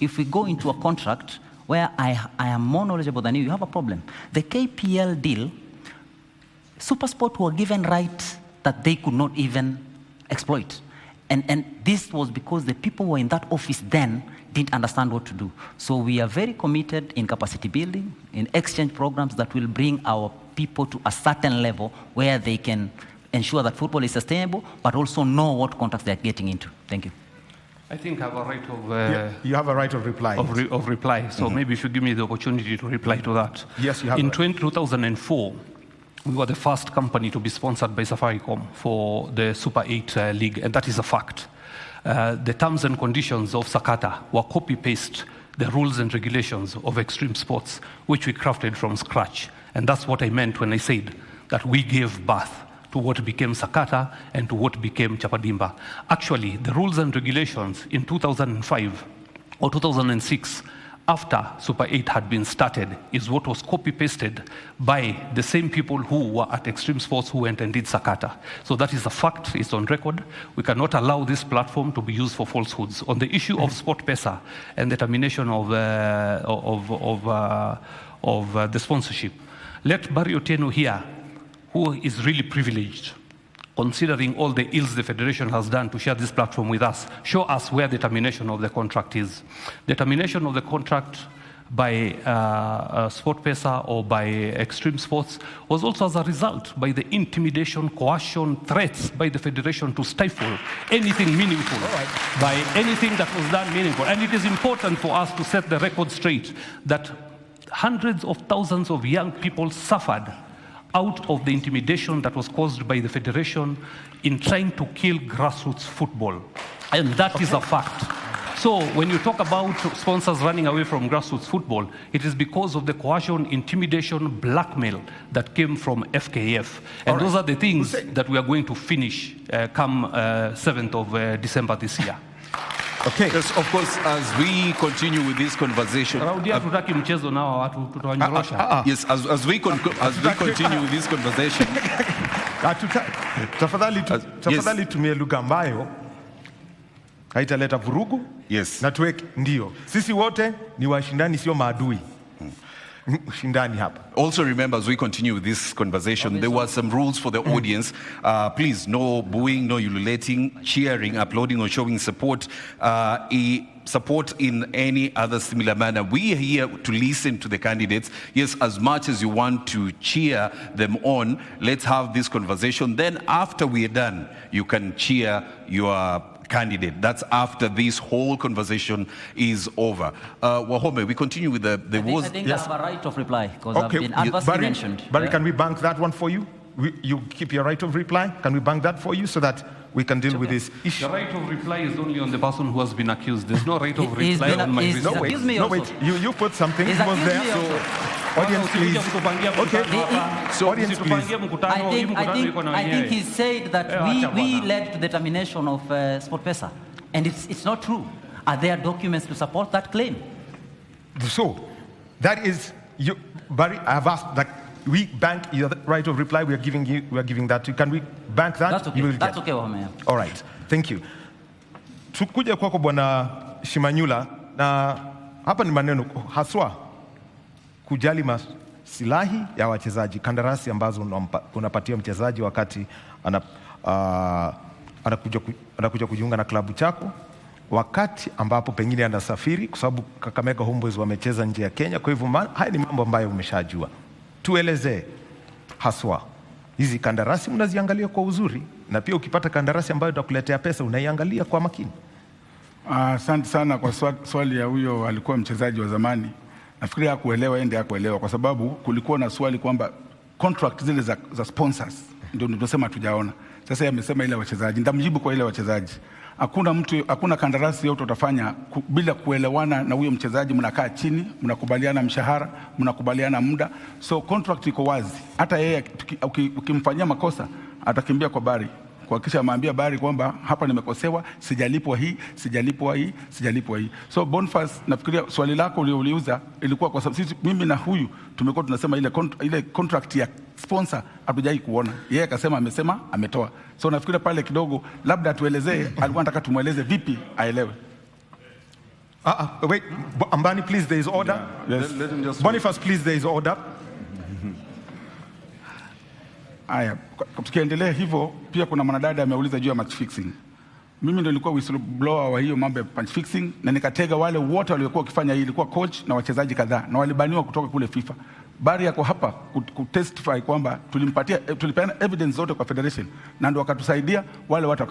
If we go into a contract where I am more knowledgeable than you, you have a problem. The KPL deal, SuperSport were given rights that they could not even exploit. And this was because the people who were in that office then didn't understand what to do. So we are very committed in capacity building, in exchange programs that will bring our people to a certain level where they can ensure that football is sustainable, but also know what contracts they're getting into. Thank you. I think I have a right of... you have a right of reply. Of reply. So maybe if you give me the opportunity to reply to that. Yes, you have. In 2004, we were the first company to be sponsored by Safaricom for the Super 8 League, and that is a fact. The terms and conditions of Sakata were copy-paste the rules and regulations of extreme sports, which we crafted from scratch. And that's what I meant when I said that we gave birth to what became Sakata and to what became Chapadimba. Actually, the rules and regulations in 2005 or 2006, after Super 8 had been started, is what was copy-pasted by the same people who were at Extreme Sports who went and did Sakata. So that is a fact, it's on record. We cannot allow this platform to be used for falsehoods. On the issue of SportPesa and the termination of the sponsorship, let Barry Otieno here, who is really privileged, considering all the ills the Federation has done to share this platform with us, show us where the termination of the contract is. The termination of the contract by SportPesa or by Extreme Sports was also as a result by the intimidation, coercion, threats by the Federation to stifle anything meaningful, by anything that was done meaningful. And it is important for us to set the record straight that hundreds of thousands of young people suffered out of the intimidation that was caused by the Federation in trying to kill grassroots football. And that is a fact. So when you talk about sponsors running away from grassroots football, it is because of the coercion, intimidation, blackmail that came from FKF. And those are the things that we are going to finish come 7th of December this year. Okay. Yes, of course, as we continue with this conversation. Yes, as we continue with this conversation. Tafadhali tumie lugha ambayo haitaleta vurugu. Yes. Na tuweke ndio. Sisi wote ni washindani, sio maadui. Also remember, as we continue with this conversation, there were some rules for the audience. Please, no booing, no ululating, cheering, uploading or showing support, support in any other similar manner. We are here to listen to the candidates. Yes, as much as you want to cheer them on, let's have this conversation. Then after we are done, you can cheer your candidate. That's after this whole conversation is over. Wahome, we continue with the I think I have a right of reply because I've been adversely mentioned. Barry, can we bank that one for you? You keep your right of reply. Can we bank that for you so that we can deal with this issue? The right of reply is only on the person who has been accused. There's no right of reply on my No, wait. You put something. He was there. So, audience, please. Okay. So, audience, please. I think he said that we led to the termination of SportPesa, and it's not true. Are there documents to support that claim? So, that is you, Barry. I have asked that we bank your right of reply. We are giving that to you. Can we bank that? That's okay. That's okay, Wahome. All right. Thank you. Tukuja kwako Bwana Shimanyula, na hapa ni maneno haswa kujali masilahi ya wachezaji, kandarasi ambazo unapatia mchezaji wakati anakuja kujiunga na klabu chako, wakati ambapo pengine anasafiri, kwa sababu Kakamega Homeboyz wamecheza nje ya Kenya. Kwa hivyo haya ni mambo ambayo umeshajua. Tueleze haswa hizi kandarasi mnaziangalia kwa uzuri, na pia ukipata kandarasi ambayo itakuletea pesa unaiangalia kwa makini. Asante sana kwa swali ya huyo alikuwa mchezaji wa zamani. Nafikiria hakuelewa kwa sababu kulikuwa na swali kwamba contract zile za sponsors ndio tunasema tujaona. Sasa yamesema ile wachezaji. Nitamjibu kwa ile wachezaji. Hakuna kandarasi yote utafanya bila kuelewana na huyo mchezaji. Mnakaa chini, mnakubaliana mshahara, mnakubaliana muda. So contract iko wazi. Hata yeye ukimfanyia makosa atakimbia kwa Barry, kuhakikisha ameambia Barry kwamba hapa nimekosewa, sijalipwa hii. So Boniface, nafikiria swali lako uliouliza ilikuwa kwa sababu mimi na huyu tumekuwa tunasema ile contract ya sponsor hatujai kuona. Yeye amesema ametoa. So nafikiria pale kidogo labda tuelezee, alikuwa anataka tumueleze vipi aelewe. Wait, Ambani, please, there is order. Yes. Let him just Boniface, please, there is order. Aya, tukiendelea hivyo, pia kuna mwanadada ameuliza juu ya match fixing. Mimi ndio nilikuwa whistleblower wa hiyo mambo ya match fixing, na nikatega wale wote waliokuwa wakifanya hii. Ilikuwa coach na wachezaji kadhaa, na walibaniwa kutoka kule FIFA. Barry yako hapa kutestify kwamba tulipeana evidence zote kwa federation, na ndio wakatusaidia wale watu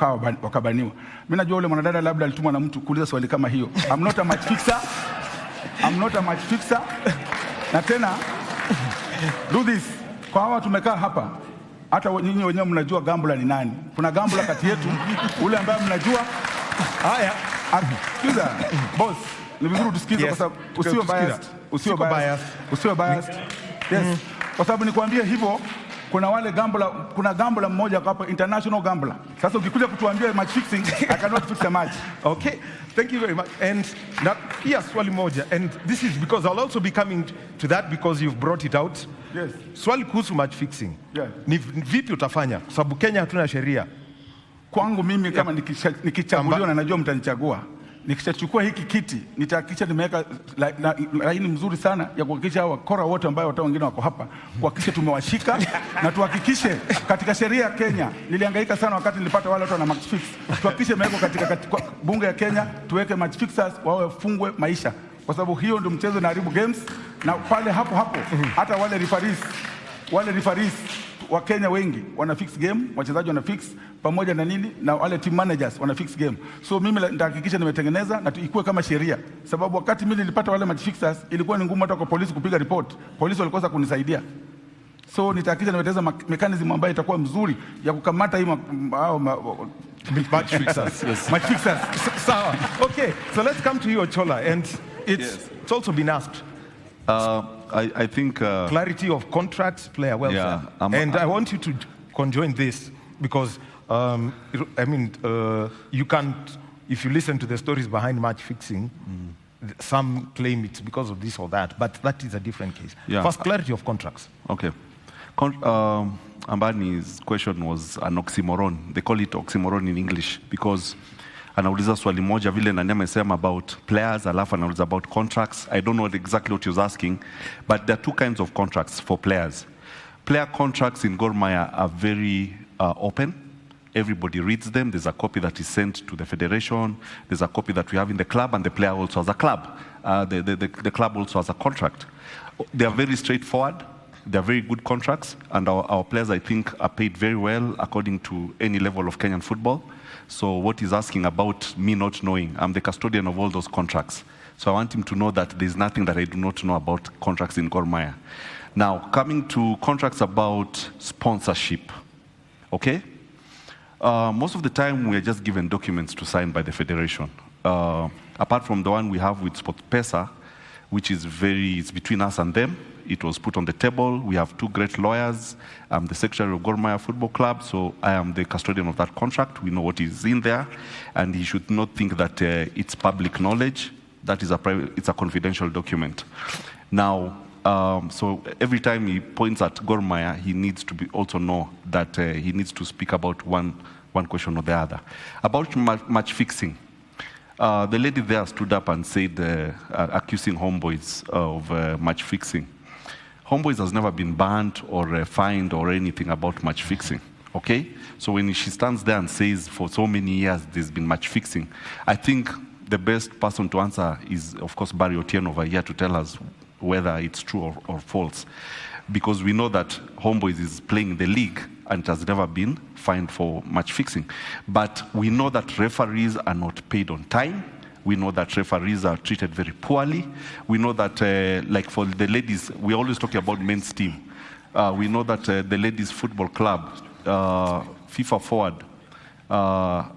wakabaniwa. Mimi najua yule mwanadada labda alitumwa na mtu kuuliza swali kama hiyo. I'm not a match fixer. Na tena do this. Kwa hawa tumekaa hapa, hata nyinyi wenyewe mnajua gambler ni nani. Kuna gambler kati yetu, ule ambaye mnajua. Haya, sikiza boss, ni vizuri tusikize kwa sababu usiwe biased. Yes. Kwa sababu nikwambie hivyo, kuna gambler mmoja hapa, international gambler. Sasa ukikuja kutuambia match fixing, I cannot fix a match. Okay, thank you very much. And now, yes, swali moja. And this is because I'll also be coming to that because you've brought it out. Yes. Swali kuhusu match fixing. Yes. Ni vipi utafanya? Kwa sababu Kenya hatuna sheria. Kwangu mimi kama nikichaguliwa na najua mtanichagua, nikishachukua hiki kiti nitahakikisha nimeweka laini mzuri sana ya kuhakikisha wakora wote ambao watu wengine wako hapa, kuhakikisha tumewashika na tuhakikishe katika sheria ya Kenya. Nilihangaika sana wakati nilipata wale watu wana match fix. Tuhakikishe imewekwa katika bunge ya Kenya, tuweke match fixers wawe fungwe maisha, kwa sababu hiyo ndio mchezo inaharibu games. Na pale hapo hata wale referees wa Kenya wengi wana fix game, wachezaji wana fix pamoja na nini, na wale team managers wana fix game. So mimi nitahakikisha nimetengeneza na ikuwe kama sheria, sababu wakati mimi nilipata wale match fixers ilikuwa ni ngumu hata kwa polisi kupiga report. Polisi walikosa kunisaidia. So nitahakikisha nimeteza mechanism ambayo itakuwa mzuri ya kukamata hii match fixers. Yes. Match fixers. Sawa. Okay, so let's come to you, Ochola, and it's also been asked. I think clarity of contracts, player welfare, and I want you to conjoin this because you can't. If you listen to the stories behind match fixing, some claim it's because of this or that, but that is a different case. Yeah. First, clarity of contracts. Okay. Ambani's question was an oxymoron. They call it oxymoron in English because anauliza swali moja vile nani amesema about players, alafu anauliza about contracts. I don't know exactly what he was asking, but there are two kinds of contracts for players. Player contracts in Gor Mahia are very open. Everybody reads them. There's a copy that is sent to the federation. There's a copy that we have in the club, and the player also has a club. The club also has a contract. They are very straightforward. They are very good contracts, and our players, I think, are paid very well according to any level of Kenyan football. So what he's asking about me not knowing, I'm the custodian of all those contracts. So I want him to know that there's nothing that I do not know about contracts in Gor Mahia. Now, coming to contracts about sponsorship, okay? Most of the time, we are just given documents to sign by the federation. Apart from the one we have with SportPesa, which is it's between us and them. It was put on the table. We have two great lawyers. I'm the secretary of Gor Mahia Football Club, so I am the custodian of that contract. We know what is in there, and he should not think that it's public knowledge. That is it's a confidential document. Now, so every time he points at Gor Mahia, he needs to also know that he needs to speak about one question or the other. About match fixing. The lady there stood up and said, accusing Homeboys of match fixing. Homeboys has never been banned or fined or anything about match fixing, okay? So when she stands there and says for so many years there's been match fixing, I think the best person to answer is, of course, Barry Otieno over here to tell us whether it's true or false. Because we know that Homeboys is playing in the league and it has never been fined for match fixing. But we know that referees are not paid on time. We know that referees are treated very poorly. We know that, like for the ladies, we're always talking about men's team. We know that the ladies football club, FIFA Forward,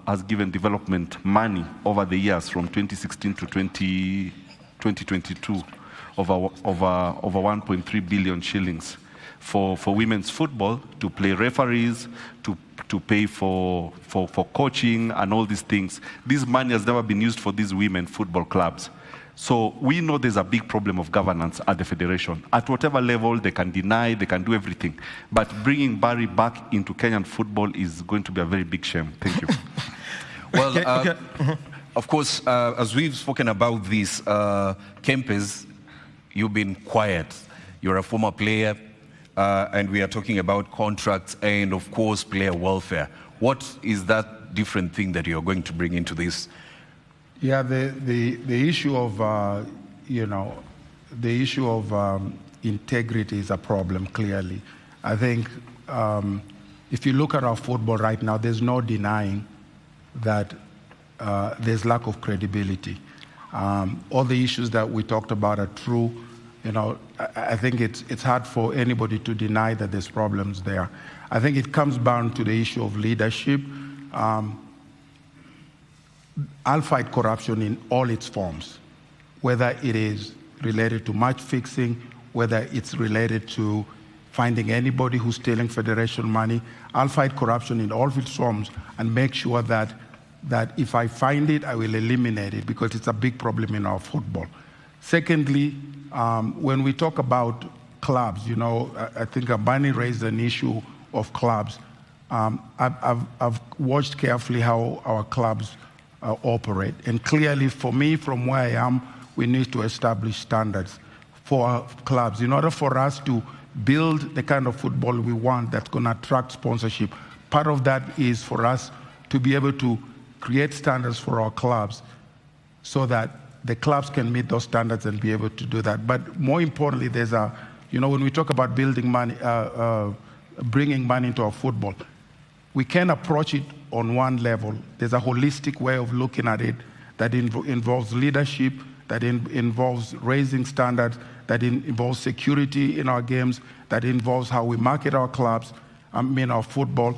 has given development money over the years from 2016 to 2022 over 1.3 billion shillings for women's football, to play referees, to pay for coaching and all these things. This money has never been used for these women football clubs. So we know there's a big problem of governance at the federation. At whatever level, they can deny, they can do everything. But bringing Barry back into Kenyan football is going to be a very big shame. Thank you. Well, of course, as we've spoken about this, Kempes, you've been quiet. You're a former player, and we are talking about contracts and, of course, player welfare. What is that different thing that you're going to bring into this? Yeah, the issue of, the issue of integrity is a problem, clearly. I think if you look at our football right now, there's no denying that there's lack of credibility. All the issues that we talked about are true. I think it's hard for anybody to deny that there's problems there. I think it comes down to the issue of leadership. I'll fight corruption in all its forms, whether it is related to match fixing, whether it's related to finding anybody who's stealing federation money. I'll fight corruption in all of its forms and make sure that if I find it, I will eliminate it, because it's a big problem in our football. Secondly, when we talk about clubs, you know, I think Abani raised an issue of clubs. I've watched carefully how our clubs operate. And clearly, for me, from where I am, we need to establish standards for our clubs in order for us to build the kind of football we want that's going to attract sponsorship. Part of that is for us to be able to create standards for our clubs so that the clubs can meet those standards and be able to do that. But more importantly, there's when we talk about building money, bringing money into our football, we can approach it on one level. There's a holistic way of looking at it that involves leadership, that involves raising standards, that involves security in our games, that involves how we market our clubs, our football.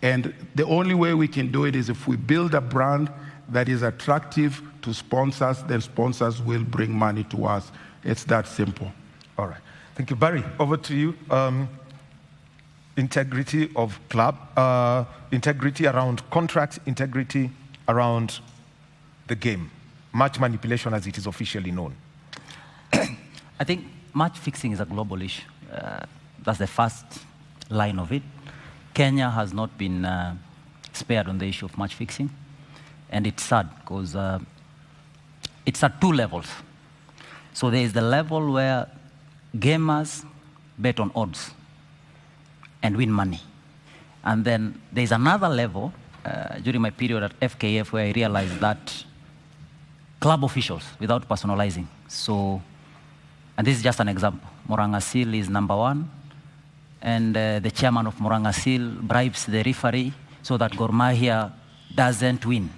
And the only way we can do it is if we build a brand that is attractive to sponsors, then sponsors will bring money to us. It's that simple. All right. Thank you. Barry, over to you. Integrity of club, integrity around contracts, integrity around the game. Match manipulation, as it is officially known. I think match fixing is a global issue. That's the first line of it. Kenya has not been spared on the issue of match fixing. And it's sad because it's at two levels. So there is the level where gamers bet on odds and win money. And then there's another level during my period at FKF where I realized that club officials, without personalizing. So, and this is just an example. Morangasil is number one, and the chairman of Morangasil bribes the referee so that Gor Mahia doesn't win.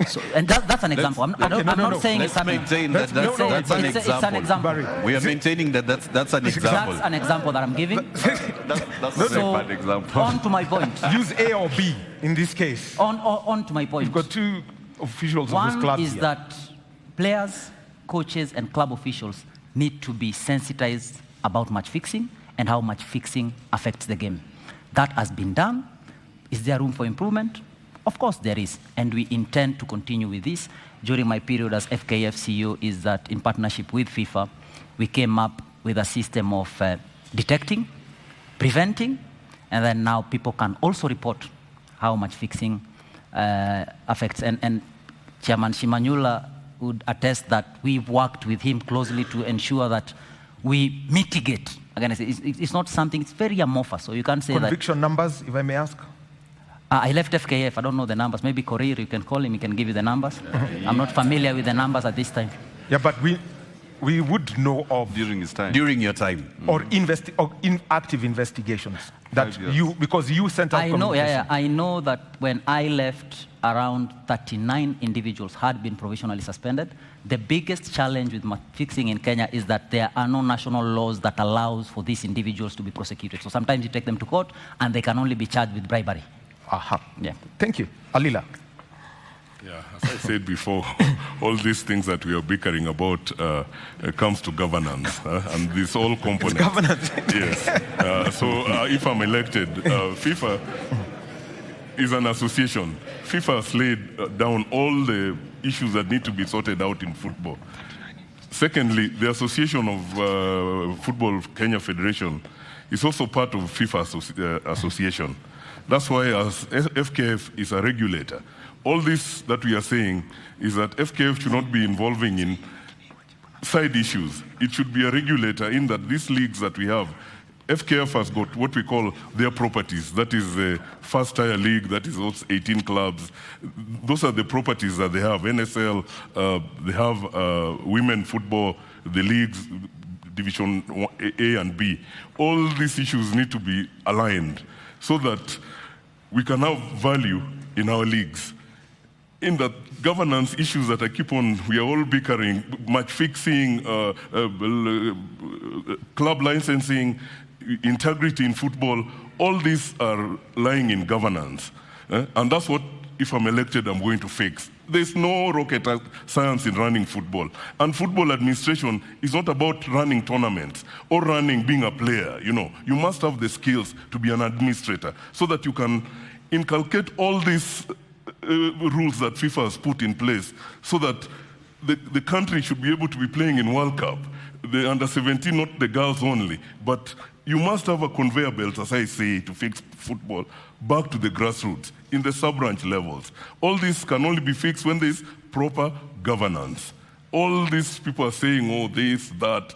So, and that's an example. I'm not saying it's an example. It's an example. We are maintaining that that's an example. That's an example that I'm giving. That's a very bad example. On to my point. Use A or B in this case. On to my point. You've got two officials of this club. One is that players, coaches, and club officials need to be sensitized about match fixing and how match fixing affects the game. That has been done. Is there room for improvement? Of course there is, and we intend to continue with this. During my period as FKF CEO, is that in partnership with FIFA, we came up with a system of detecting, preventing, and then now people can also report how match fixing affects. And Chairman Shimanyula would attest that we've worked with him closely to ensure that we mitigate. Again, it's not something, it's very amorphous, so you can't say Conviction numbers, if I may ask? I left FKF, I don't know the numbers. Maybe Korir, you can call him, he can give you the numbers. I'm not familiar with the numbers at this time. Yeah, but we would know of... During his time. During your time. Or active investigations. That because you sent out communication. I know that when I left, around 39 individuals had been provisionally suspended. The biggest challenge with match fixing in Kenya is that there are no national laws that allows for these individuals to be prosecuted. So sometimes you take them to court and they can only be charged with bribery. Aha. Yeah. Thank you. Alila. Yeah, as I said before, all these things that we are bickering about comes to governance, and this all components. Governance. Yes. So if I'm elected, FIFA is an association. FIFA has laid down all the issues that need to be sorted out in football. Secondly, the Association of Football Kenya Federation is also part of FIFA association. That's why as FKF is a regulator, all this that we are saying is that FKF should not be involving in side issues. It should be a regulator in that these leagues that we have, FKF has got what we call their properties. That is the first tier league, that is also 18 clubs. Those are the properties that they have. NSL, they have women football, the leagues, Division A and B. All these issues need to be aligned so that we can have value in our leagues. In that governance issues that I keep on, we are all bickering, match fixing, club licensing, integrity in football, all these are lying in governance. And that's what, if I'm elected, I'm going to fix. there's no rocket science in running football. And football administration is not about running tournaments or being a player. You know, you must have the skills to be an administrator so that you can inculcate all these rules that FIFA has put in place so that the country should be able to be playing in World Cup. The under-17, not the girls only, but you must have a conveyor belt, as I say, to fix football back to the grassroots, in the sub-branch levels. All this can only be fixed when there is proper governance. All these people are saying, oh, this, that,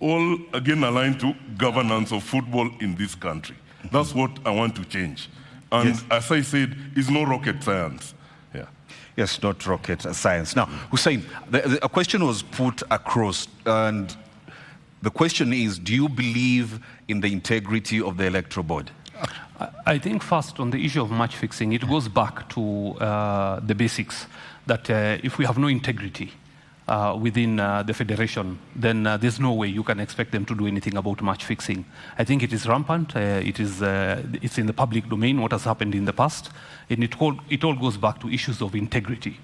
all again aligned to governance of football in this country. That's what I want to change. And yes, as I said, it's no rocket science. Yes, not rocket science. Now, Hussein, a question was put across, and the question is, do you believe in the integrity of the Electoral Board? I think first on the issue of match fixing, it goes back to the basics, that if we have no integrity within the federation, then there's no way you can expect them to do anything about match fixing. I think it is rampant. It's in the public domain what has happened in the past, and it all goes back to issues of integrity.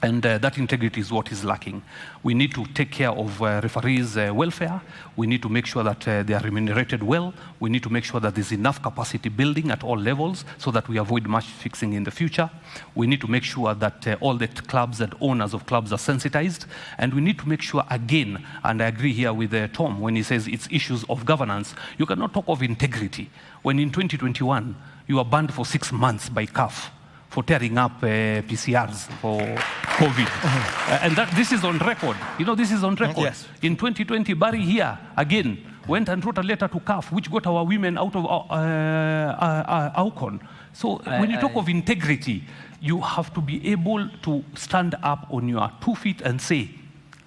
And that integrity is what is lacking. We need to take care of referees' welfare. We need to make sure that they are remunerated well. We need to make sure that there's enough capacity building at all levels so that we avoid match fixing in the future. We need to make sure that all the clubs and owners of clubs are sensitized. And we need to make sure, again, and I agree here with Tom when he says it's issues of governance, you cannot talk of integrity when in 2021 you are banned for 6 months by CAF for tearing up PCRs for COVID. And this is on record. You know, this is on record. Yes. In 2020, Barry here, again, went and wrote a letter to CAF, which got our women out of AUCON. So when you talk of integrity, you have to be able to stand up on your 2 feet and say,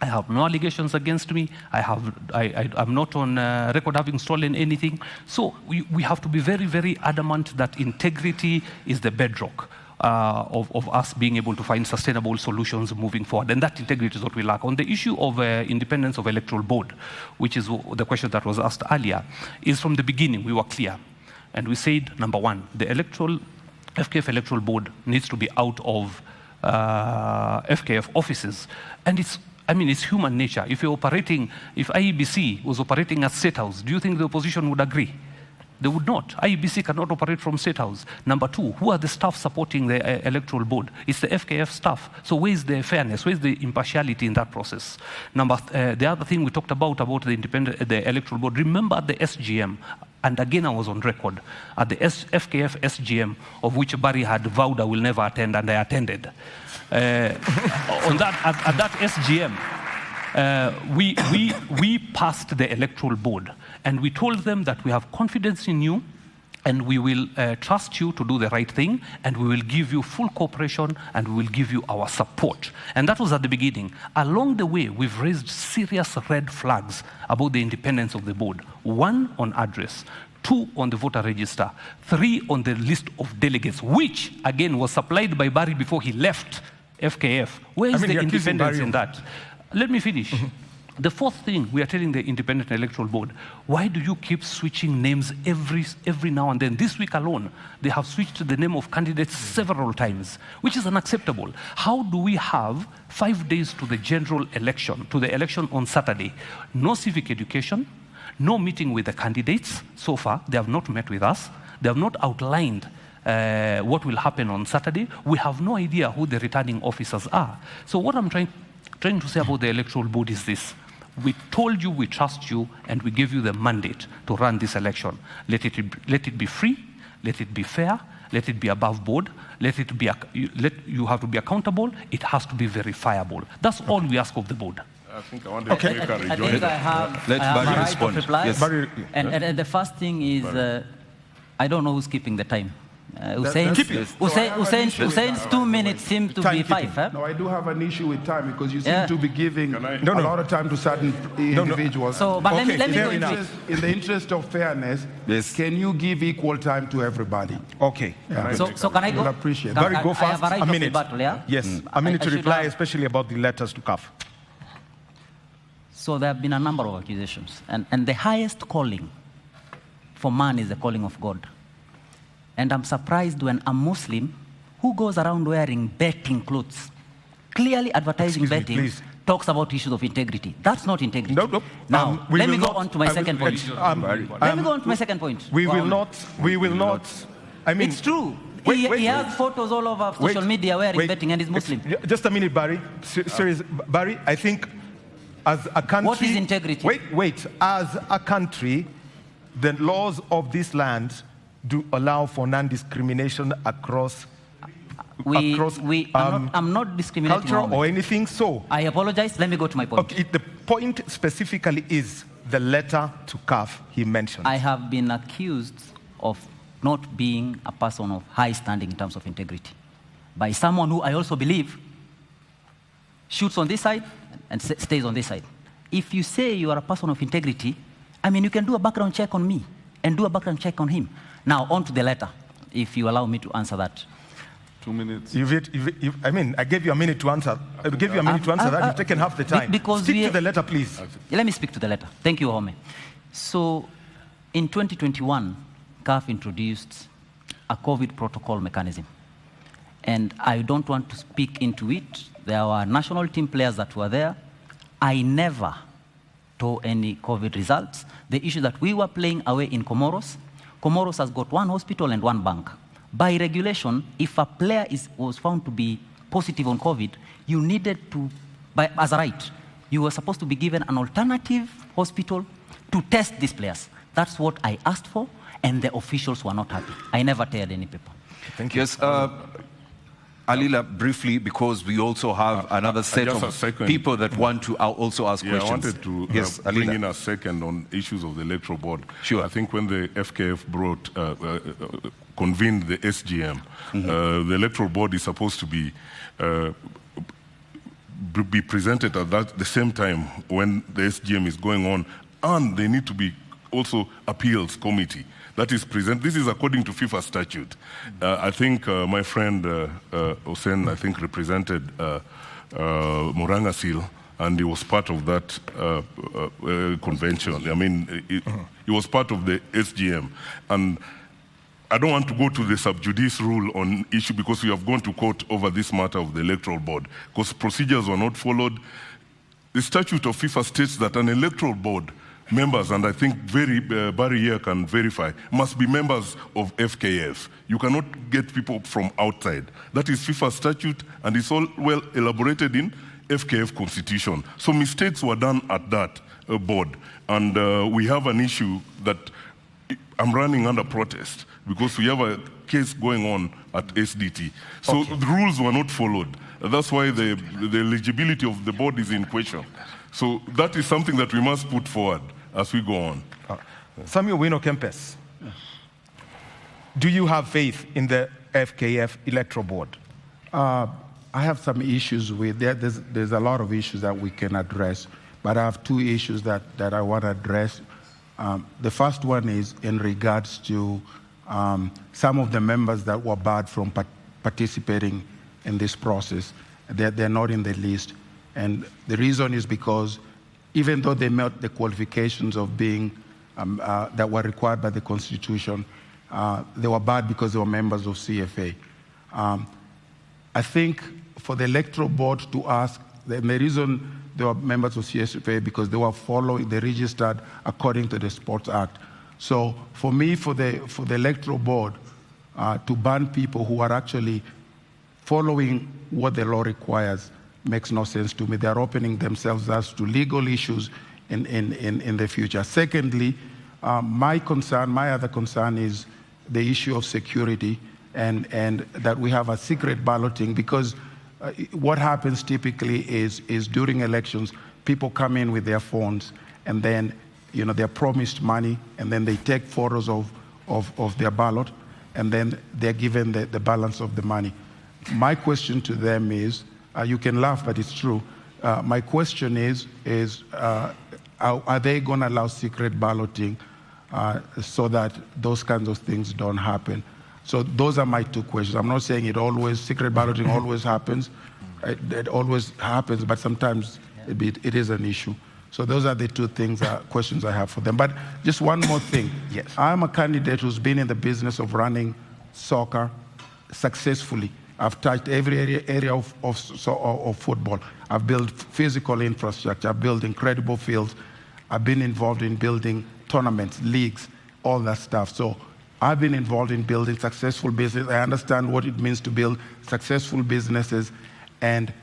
I have no allegations against me. I'm not on record having stolen anything. So we have to be very, very adamant that integrity is the bedrock of us being able to find sustainable solutions moving forward. And that integrity is what we lack. On the issue of independence of Electoral Board, which is the question that was asked earlier, is from the beginning we were clear. And we said, number one, the FKF Electoral Board needs to be out of FKF offices. And it's human nature. If IEBC was operating at State House, do you think the opposition would agree? They would not. IEBC cannot operate from State House. Number two, who are the staff supporting the Electoral Board? It's the FKF staff. So where is the fairness? Where is the impartiality in that process? The other thing we talked about the Electoral Board, remember the SGM, and again I was on record, at the FKF SGM, of which Barry had vowed I will never attend, and I attended. At that SGM, we passed the Electoral Board, and we told them that we have confidence in you, and we will trust you to do the right thing, and we will give you full cooperation, and we will give you our support. And that was at the beginning. Along the way, we've raised serious red flags about the independence of the board. 1, on address. 2, on the voter register. 3, on the list of delegates, which, again, was supplied by Barry before he left FKF. Where is the independence in that? Let me finish. The 4th thing we are telling the Independent Electoral Board, why do you keep switching names every now and then? This week alone, they have switched the name of candidates several times, which is unacceptable. How do we have 5 days to the general election, to the election on Saturday? No civic education, no meeting with the candidates so far. They have not met with us. They have not outlined what will happen on Saturday. We have no idea who the returning officers are. So what I'm trying to say about the Electoral Board is this. We told you we trust you, and we gave you the mandate to run this election. Let it be free, let it be fair, let it be above board, you have to be accountable, it has to be verifiable. That's all we ask of the board. I think I want to make a rejoinder. I think I have a right of reply. Yes. And the first thing is, I don't know who's keeping the time. Hussein's 2 minutes seem to be 5. Huh? No, I do have an issue with time because you seem to be giving a lot of time to certain individuals. So, but let me go into it. In the interest of fairness, can you give equal time to everybody? Okay. Yeah. So can I go? I'll appreciate Barry, go fast. I have a right a minute. of rebuttal, yeah? Yes, a minute to reply, especially about the letters to CAF. So there have been a number of accusations. And the highest calling for man is the calling of God. And I'm surprised when a Muslim who goes around wearing betting clothes clearly advertising Excuse me, betting please. talks about issues of integrity. That's not integrity. No. Now, We let me will go not- on to my I will- second point. Let me go on to my second point. We will not. I mean, it's true. Wait, He has photos all over social media wearing betting and he's Muslim. Just a minute, Barry. Serious, Barry. I think as a country. What is integrity? Wait. As a country, the laws of this land do allow for non-discrimination across. I'm not discriminating. Culture or anything. So I apologize. Let me go to my point. Okay, the point specifically is the letter to CAF he mentioned. I have been accused of not being a person of high standing in terms of integrity by someone who I also believe shoots on this side and stays on this side. If you say you are a person of integrity, I mean, you can do a background check on me and do a background check on him. Now, on to the letter, if you allow me to answer that. 2 minutes. I mean, I gave you a minute to answer. I gave you a minute to answer that. You've taken half the time. Stick to the letter, please. Let me speak to the letter. Thank you, Home. So, in 2021, CAF introduced a COVID protocol mechanism. And I don't want to speak into it. There were national team players that were there. I never told any COVID results. The issue that we were playing away in Comoros, Comoros has got one hospital and one bank. By regulation, if a player was found to be positive on COVID, you needed to, as a right, you were supposed to be given an alternative hospital to test these players. That's what I asked for, and the officials were not happy. I never told any people. Thank you. Yes, Alila, briefly, because we also have another set of people that want to also ask questions. I wanted to bring in a second on issues of the Electoral Board. Sure. I think when the FKF convened the SGM, the Electoral Board is supposed to be presented at the same time when the SGM is going on, and they need to be also appeals committee. That is present. This is according to FIFA statute. I think my friend Hussein, I think, represented Muranga Seal, and he was part of that convention. I mean, he was part of the SGM. And I don't want to go to the sub judice rule on issue because we have gone to court over this matter of the Electoral Board, because procedures were not followed. The statute of FIFA states that an Electoral Board members, and I think Barry here can verify, must be members of FKF. You cannot get people from outside. That is FIFA statute, and it's all well elaborated in FKF constitution. So mistakes were done at that board, and we have an issue that I'm running under protest because we have a case going on at SDT. So the rules were not followed. That's why the eligibility of the board is in question. So that is something that we must put forward as we go on. Samuel Wino Kempes, do you have faith in the FKF Electoral Board? I have some issues with that. There's a lot of issues that we can address, but I have two issues that I want to address. The first one is in regards to some of the members that were barred from participating in this process. They're not in the list. And the reason is because even though they met the qualifications of being, that were required by the Constitution, they were barred because they were members of CFA. I think for the Electoral Board to ask, the reason they were members of CFA because they were they registered according to the Sports Act. So for me, for the Electoral Board to ban people who are actually following what the law requires makes no sense to me. They are opening themselves up to legal issues in the future. Secondly, my other concern is the issue of security and that we have a secret balloting, because what happens typically is during elections, people come in with their phones and then they're promised money and then they take photos of their ballot and then they're given the balance of the money. My question to them is, you can laugh, but it's true. My question is are they going to allow secret balloting so that those kinds of things don't happen? So those are my two questions. I'm not saying secret balloting always happens. It always happens, but sometimes it is an issue. So those are the two questions I have for them. But just one more thing. Yes. I'm a candidate who's been in the business of running soccer successfully I've touched every area of football. I've built physical infrastructure. I've built incredible fields. I've been involved in building tournaments, leagues, all that stuff. So I've been involved in building successful business. I understand what it means to build successful businesses, and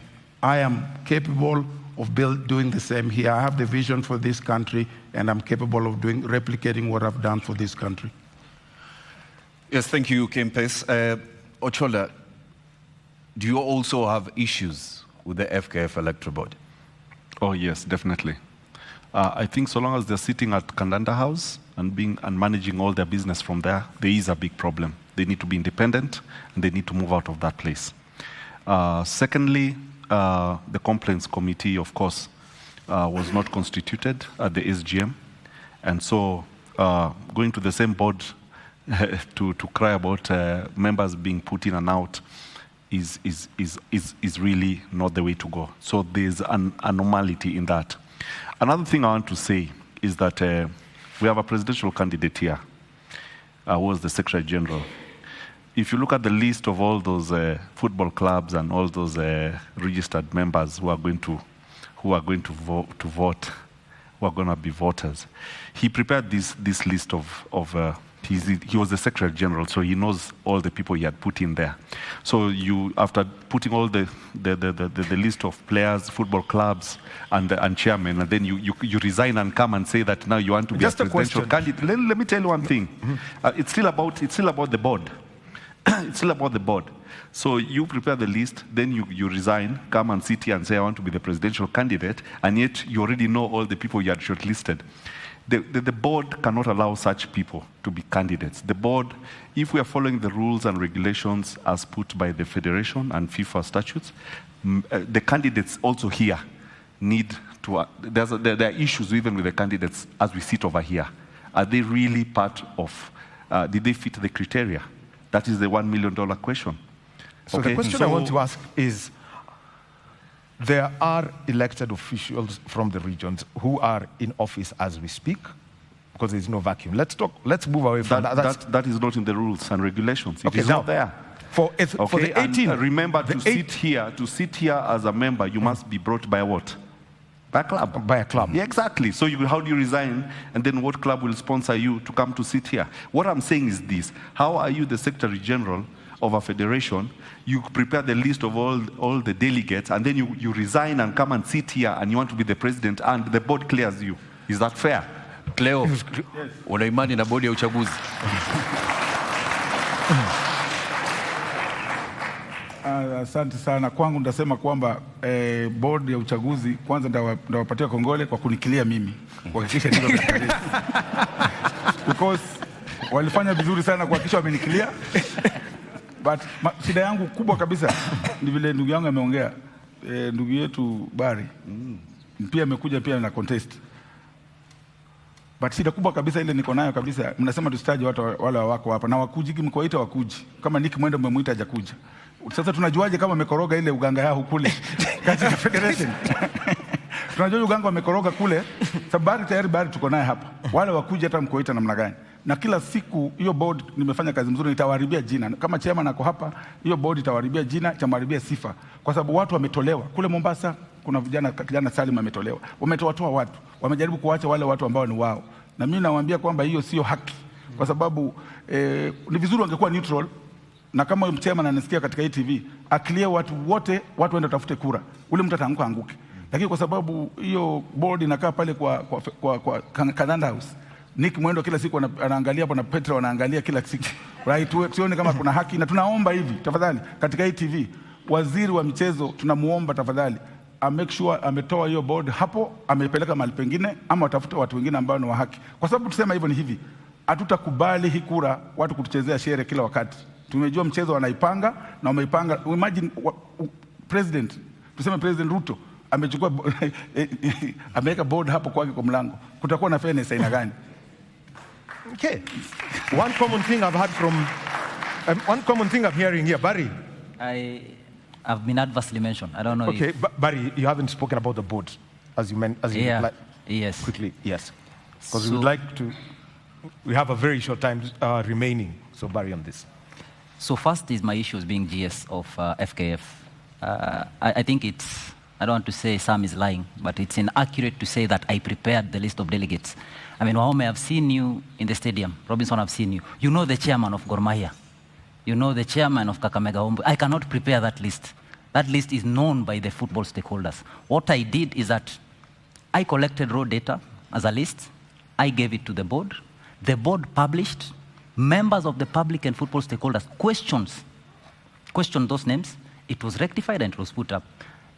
I am capable of doing the same here. I have the vision for this country, and I'm capable of replicating what I've done for this country. Yes, thank you, Kempes. Ochola, do you also have issues with the FKF Electoral Board? Oh yes, definitely. I think so long as they're sitting at Kandanda House and managing all their business from there is a big problem. They need to be independent, and they need to move out of that place. Secondly, the complaints committee, of course, was not constituted at the SGM, and so going to the same board to cry about members being put in and out is really not the way to go. So there's an anomaly in that. Another thing I want to say is that we have a presidential candidate here, who was the Secretary General. If you look at the list of all those football clubs and all those registered members who are going to vote, who are going to be voters, he prepared this list of he was the Secretary General, so he knows all the people he had put in there. So you, after putting all the list of players, football clubs, and chairmen, and then you resign and come and say that now you want to be Just a presidential candidate. Let me tell you one thing. It's still about the board. It's still about the board. So you prepare the list, then you resign, come and sit here and say, I want to be the presidential candidate, and yet you already know all the people you had shortlisted. The board cannot allow such people to be candidates. The board, if we are following the rules and regulations as put by the Federation and FIFA statutes, the candidates also here need to, there are issues even with the candidates as we sit over here. Are they really part of, did they fit the criteria? That is the $1 million question. So the question I want to ask is, there are elected officials from the regions who are in office as we speak, because there's no vacuum. Let's move away from that. That is not in the rules and regulations. It is not there. For the 18, remember, to sit here as a member, you must be brought by what? By a club. By a club. Yeah, exactly. So how do you resign, and then what club will sponsor you to come to sit here? What I'm saying is this: how are you the Secretary General of a federation? You prepare the list of all the delegates, and then you resign and come and sit here, and you want to be the president, and the board clears you. Is that fair? Cleo, una imani na bodi ya uchaguzi? Asante sana. Kwangu ndasema kwamba board ya uchaguzi kwanza ndawapatia kongole kwa kunikilia mimi, kuhakikisha niko katika list. Because walifanya vizuri sana kuhakikisha wamenikilia. But shida yangu kubwa kabisa ni vile ndugu yangu ameongea, ndugu yetu Bari pia amekuja pia na contest. But shida kubwa kabisa ile niko nayo kabisa, mnasema tusitaje watu wale wako hapa na wakuji, mkoita wakuji. Kama Nick Mwenda mmemuita hajakuja. Sasa tunajuaje kama amekoroga ile uganga yao kule katika federation? Tunajua uganga wamekoroga kule, sababu Bari tuko naye hapa. Wale wakuja hata mkoita namna gani? Na kila siku hiyo board nimefanya kazi mzuri, nitawaharibia jina. Kama chairman ako hapa, hiyo board itawaharibia jina, itawaharibia sifa. Kwa sababu watu wametolewa. Kule Mombasa kuna kijana Salim ametolewa. Wametoa watu. Wamejaribu kuacha wale watu ambao ni wao. Na mimi nawaambia kwamba hiyo sio haki. Kwa sababu ni vizuri wangekuwa neutral, na kama chairman anasikia katika hii TV, akilie watu wote, watu waende tafute kura. Ule mtu ataanguka anguke. Lakini kwa sababu hiyo board inakaa pale kwa Kandanda House, Nick Mwendo kila siku anaangalia hapo na Petra wanaangalia kila siku. Right, tuone kama kuna haki, na tunaomba hivi tafadhali katika hii TV, waziri wa michezo tunamuomba tafadhali make sure ametoa hiyo board hapo, amepeleka mahali pengine, ama watafuta watu wengine ambao ni wa haki. Kwa sababu tusema hivyo ni hivi, hatutakubali hii kura watu kutuchezea shere kila wakati. Tumejua mchezo wanaipanga na wameipanga. Imagine president, tuseme President Ruto amechukua ameweka board hapo kwake kwa mlango. Kutakuwa na fairness aina gani? Okay. One common thing I've heard from, one common thing I'm hearing here, Barry. I've been adversely mentioned. I don't know. Okay, Barry, you haven't spoken about the board, as you meant, yes, quickly, yes, because we would like to. We have a very short time remaining, so Barry on this. So first is my issues being GS of FKF. I think it's, I don't want to say Sam is lying, but it's inaccurate to say that I prepared the list of delegates. I mean, Wahome, I've seen you in the stadium. Robinson, I've seen you. You know the chairman of Gor Mahia. You know the chairman of Kakamega Homeboyz. I cannot prepare that list. That list is known by the football stakeholders. What I did is that I collected raw data as a list. I gave it to the board. The board published. Members of the public and football stakeholders questioned those names. It was rectified and it was put up.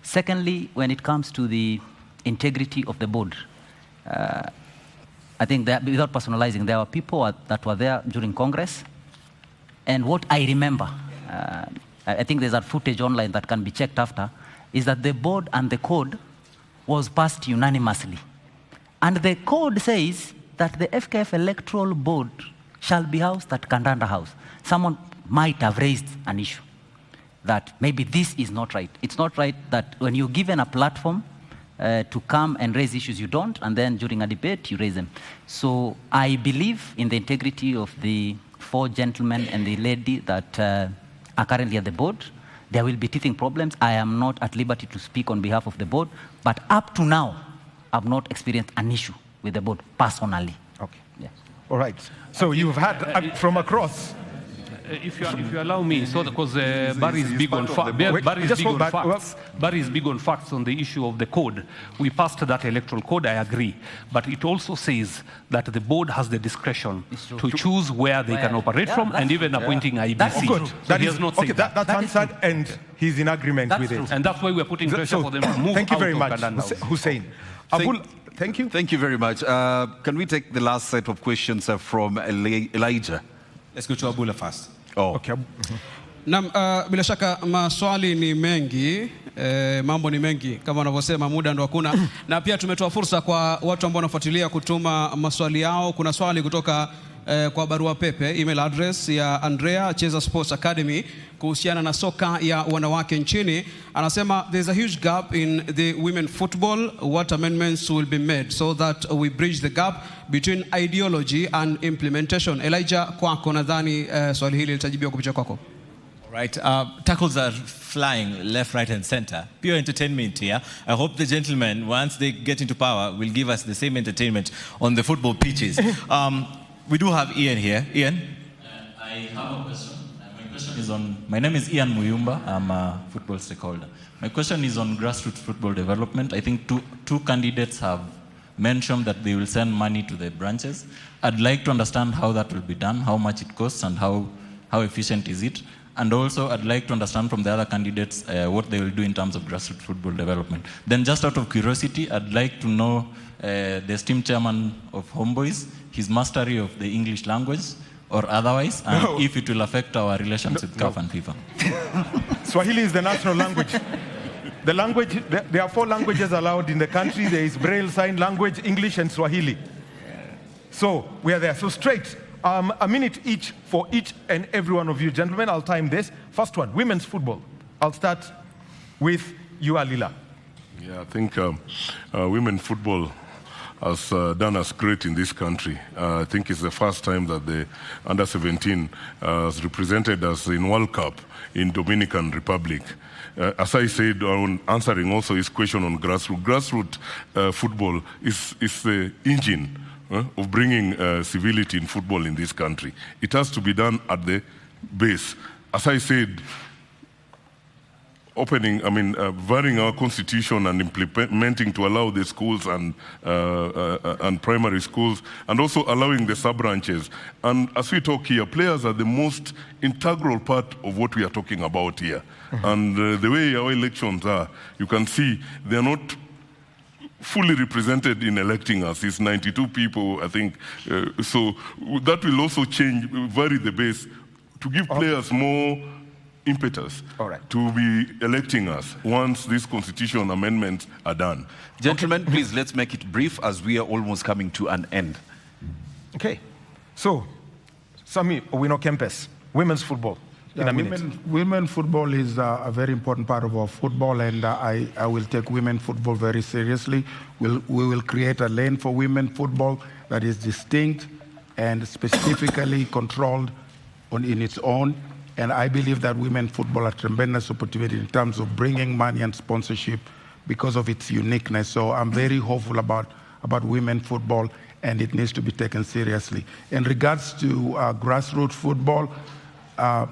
Secondly, when it comes to the integrity of the board, I think that, without personalizing, there were people that were there during Congress. And what I remember, I think there's a footage online that can be checked after, is that the board and the code was passed unanimously. And the code says that the FKF Electoral Board shall be housed at Kandanda House. Someone might have raised an issue that maybe this is not right. It's not right that when you're given a platform to come and raise issues, you don't, and then during a debate, you raise them. So I believe in the integrity of the 4 gentlemen and the lady that are currently at the board. There will be teething problems. I am not at liberty to speak on behalf of the board, but up to now, I've not experienced an issue with the board personally. Okay. Yeah. All right. So you've had from across. If you allow me, so because Barry is big on facts. Barry is big on facts on the issue of the code. We passed that electoral code, I agree. But it also says that the board has the discretion to choose where they can operate from, and even appointing IBC. Good. So That he is has not okay. said that. That's answered, and he's in agreement with it. And that's why we're putting pressure for them to move Thank you out very of much, Kandanda House. Hussein. Thank you. Thank you very much. Can we take the last set of questions from Elijah? Let's go to Abula first. Oh. Okay. Naam, bila shaka maswali ni mengi, mambo ni mengi kama wanavyosema, muda ndo hakuna. Na pia tumetoa fursa kwa watu ambao wanafuatilia kutuma maswali yao. Kuna swali kutoka kwa barua pepe, email address ya Andrea, Cheza Sports Academy, kuhusiana na soka ya wanawake nchini. Anasema there's a huge gap in the women football. What amendments will be made so that we bridge the gap between ideology and implementation? Elijah, kwako nadhani swali hili litajibiwa kupitia kwako. Right, tackles are flying left, right, and center. Pure entertainment here. I hope the gentlemen, once they get into power, will give us the same entertainment on the football pitches. We do have Ian here. Ian? I have a question. My question is on, my name is Ian Muyumba. I'm a football stakeholder. My question is on grassroots football development. I think two candidates have mentioned that they will send money to the branches. I'd like to understand how that will be done, how much it costs, and how efficient is it. And also, I'd like to understand from the other candidates what they will do in terms of grassroots football development. Then just out of curiosity, I'd like to know the esteemed chairman of Homeboyz, his mastery of the English language or otherwise, and if it will affect our relations with CAF and FIFA. Swahili is the national language. The language, there are 4 languages allowed in the country. There is Braille Sign Language, English, and Swahili. So we are there. So straight. A minute each for each and every one of you, gentlemen. I'll time this. First one, women's football. I'll start with you, Alila. Yeah, I think women football has done us great in this country. I think it's the first time that the under-17 has represented us in World Cup in Dominican Republic. As I said, on answering also his question on grassroots. Grassroots football is the engine of bringing civility in football in this country. It has to be done at the base. As I said, varying our constitution and implementing to allow the schools and primary schools, and also allowing the sub-branches. And as we talk here, players are the most integral part of what we are talking about here. And the way our elections are, you can see they're not fully represented in electing us. It's 92 people, I think. So that will also vary the base to give players more impetus to be electing us once these constitutional amendments are done. Gentlemen, please, let's make it brief as we are almost coming to an end. Okay. So, Sami Owino Kempes, women's football. Women football is a very important part of our football, and I will take women football very seriously. We will create a lane for women football that is distinct and specifically controlled in its own, And I believe that women football are a tremendous opportunity in terms of bringing money and sponsorship because of its uniqueness. So I'm very hopeful about women football, and it needs to be taken seriously. In regards to grassroots football, I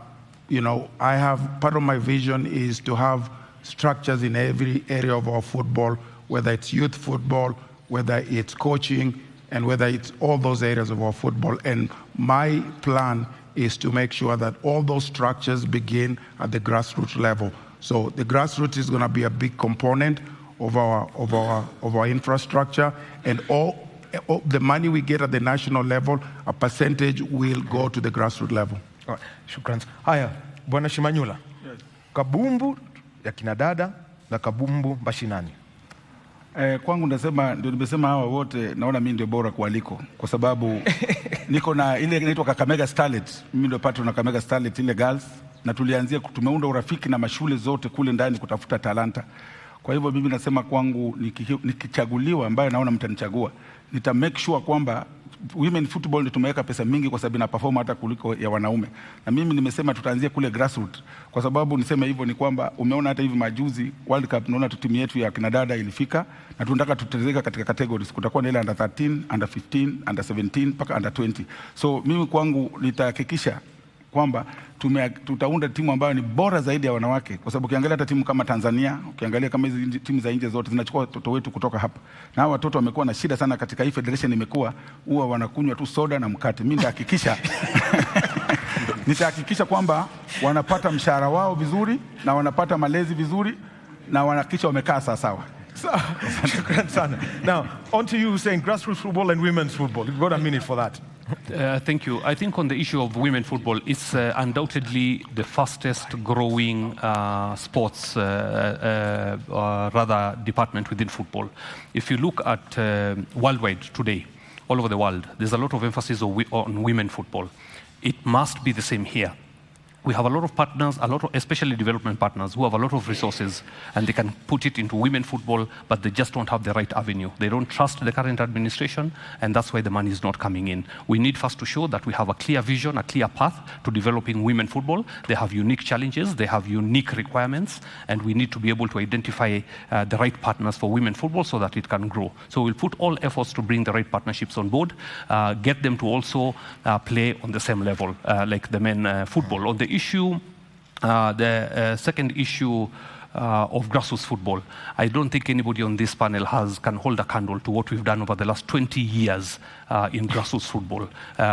have, part of my vision is to have structures in every area of our football, whether it's youth football, whether it's coaching, and whether it's all those areas of our football. And my plan is to make sure that all those structures begin at the grassroots level. So the grassroots is going to be a big component of our infrastructure, and all the money we get at the national level, a percentage will go to the grassroots level. Shukran. Haya, Bwana Shimanyula. Kabumbu ya kinadada na kabumbu mashinani. Kwangu ndio nimesema hawa wote naona mimi ndio bora kualiko kwa sababu niko na ile inaitwa Kakamega Starlet. Mimi ndio patron na Kakamega Starlet ile girls, na tumeunda urafiki na mashule zote kule ndani kutafuta talanta. Kwa hivyo mimi nasema kwangu nikichaguliwa, ambaye naona mtanichagua, nita make sure kwamba women football ndio tumeweka pesa mingi kwa sababu ina perform hata kuliko ya wanaume. Na mimi nimesema tutaanzia kule grassroots. Kwa sababu niseme hivyo ni kwamba umeona hata hivi majuzi World Cup, naona timu yetu ya kinadada ilifika, na tunataka tutezeka katika categories. Kutakuwa na ile under 13, under 15, under 17 mpaka under 20. So mimi kwangu nitahakikisha kwamba tutaunda timu ambayo ni bora zaidi ya wanawake, kwa sababu ukiangalia hata timu kama Tanzania, ukiangalia kama hizi timu za nje zote zinachukua watoto wetu kutoka hapa, na hao watoto wamekuwa na shida sana katika hii federation, imekuwa huwa wanakunywa tu soda na mkate. Mimi nitahakikisha kwamba wanapata mshahara wao vizuri na wanapata malezi vizuri na wanahakikisha wamekaa sawa. Shukran sana. Now, on to you saying grassroots football and women's football. You've got a minute for that. Thank you. I think on the issue of women football, it's undoubtedly the fastest growing sports department within football. If you look at worldwide today, all over the world, there's a lot of emphasis on women football. It must be the same here. We have a lot of partners, especially development partners, who have a lot of resources, and they can put it into women football, but they just don't have the right avenue. They don't trust the current administration, and that's why the money is not coming in. We need first to show that we have a clear vision, a clear path to developing women football. They have unique challenges, they have unique requirements, and we need to be able to identify the right partners for women football so that it can grow. So we'll put all efforts to bring the right partnerships on board, get them to also play on the same level like the men football. On the issue, the second issue of grassroots football, I don't think anybody on this panel can hold a candle to what we've done over the last 20 years in grassroots football.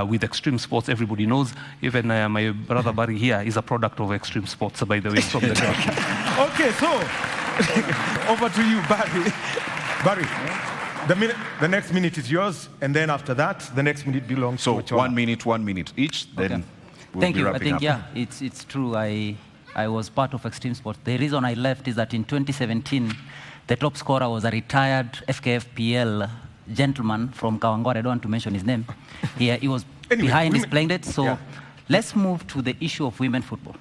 With extreme sports, everybody knows. Even my brother Barry here is a product of extreme sports, by the way, from the ground. Okay, so over to you, Barry. Barry, the next minute is yours, and then after that, the next minute belongs to Ochola. 1 minute each, then... Okay. Thank you. I think, it's true. I was part of extreme sports. The reason I left is that in 2017, the top scorer was a retired FKF PL gentleman from Kawangware. I don't want to mention his name. He was behind his playing date. So let's move to the issue of women football.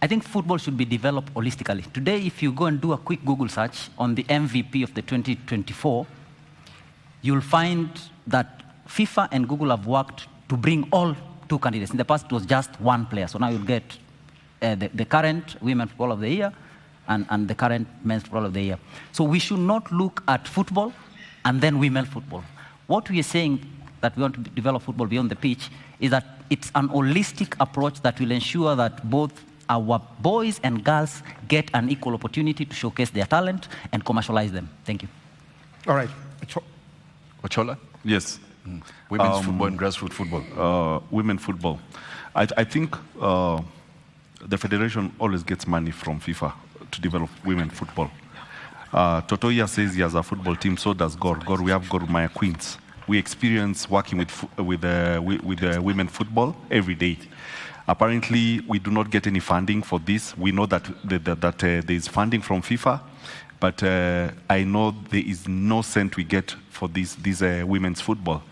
I think football should be developed holistically. Today, if you go and do a quick Google search on the MVP of the 2024, you'll find that FIFA and Google have worked to bring all 2 candidates. In the past, it was just 1 player. So now you'll get the current Women Football of the Year and the current Men's Football of the Year. So we should not look at football and then women football. What we are saying that we want to develop football beyond the pitch is that it's an holistic approach that will ensure that both our boys and girls get an equal opportunity to showcase their talent and commercialize them. Thank you. All right. Ochola? Yes. Women's football and grassroots football. Women football. I think the federation always gets money from FIFA to develop women football. Totoya says he has a football team, so does Gor. We have Gor Maya Queens. We experience working with women football every day. Apparently, we do not get any funding for this. We know that there is funding from FIFA, but I know there is no cent we get for this women's football.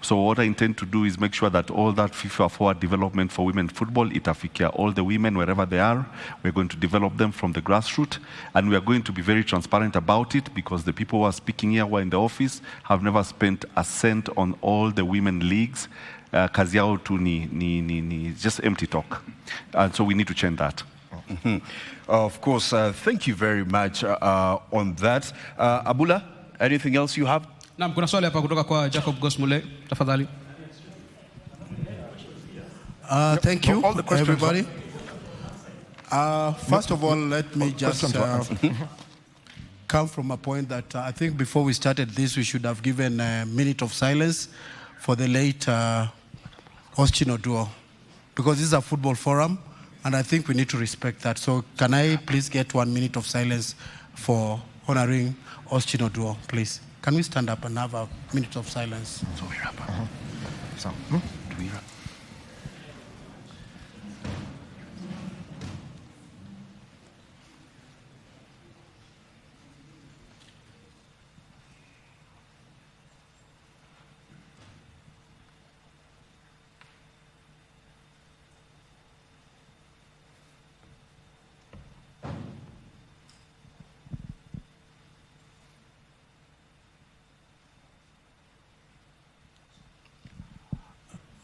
So what I intend to do is make sure that all that FIFA forward development for women football, itafikia all the women wherever they are. We're going to develop them from the grassroots, and we are going to be very transparent about it, because the people who are speaking here who are in the office have never spent a cent on all the women leagues. kazi yao tu ni just empty talk. And so we need to change that. Of course, thank you very much on that. Abula, anything else you have? Naam, kuna swali hapa kutoka kwa Jacob Gosmule, tafadhali. Thank you, everybody. First of all, let me just come from a point that I think before we started this, we should have given a minute of silence for the late Austin Oduor, because this is a football forum, and I think we need to respect that. So can I please get 1 minute of silence for honoring Austin Oduor, please? Can we stand up and have a minute of silence? So we wrap up. So, do we wrap?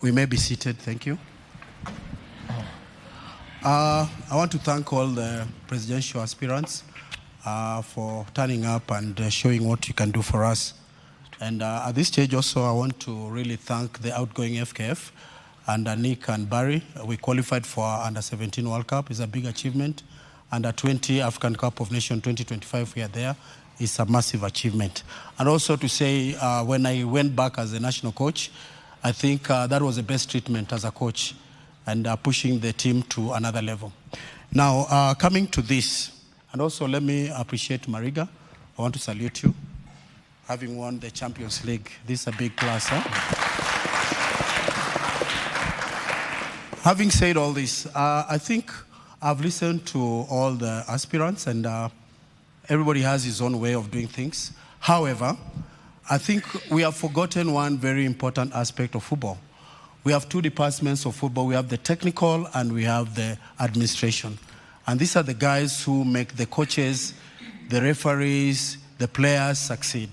We may be seated, thank you. I want to thank all the presidential aspirants for turning up and showing what you can do for us. And at this stage also, I want to really thank the outgoing FKF and Nick and Barry. We qualified for Under-17 World Cup. It's a big achievement. Under-20 African Cup of Nations 2025, we are there. It's a massive achievement. And also to say, when I went back as a national coach, I think that was the best treatment as a coach, and pushing the team to another level. Now, coming to this, and also let me appreciate Mariga. I want to salute you, having won the Champions League. This is a big plus, huh? Having said all this, I think I've listened to all the aspirants, and everybody has his own way of doing things. However, I think we have forgotten one very important aspect of football. We have two departments of football. We have the technical and we have the administration. And these are the guys who make the coaches, the referees, the players succeed.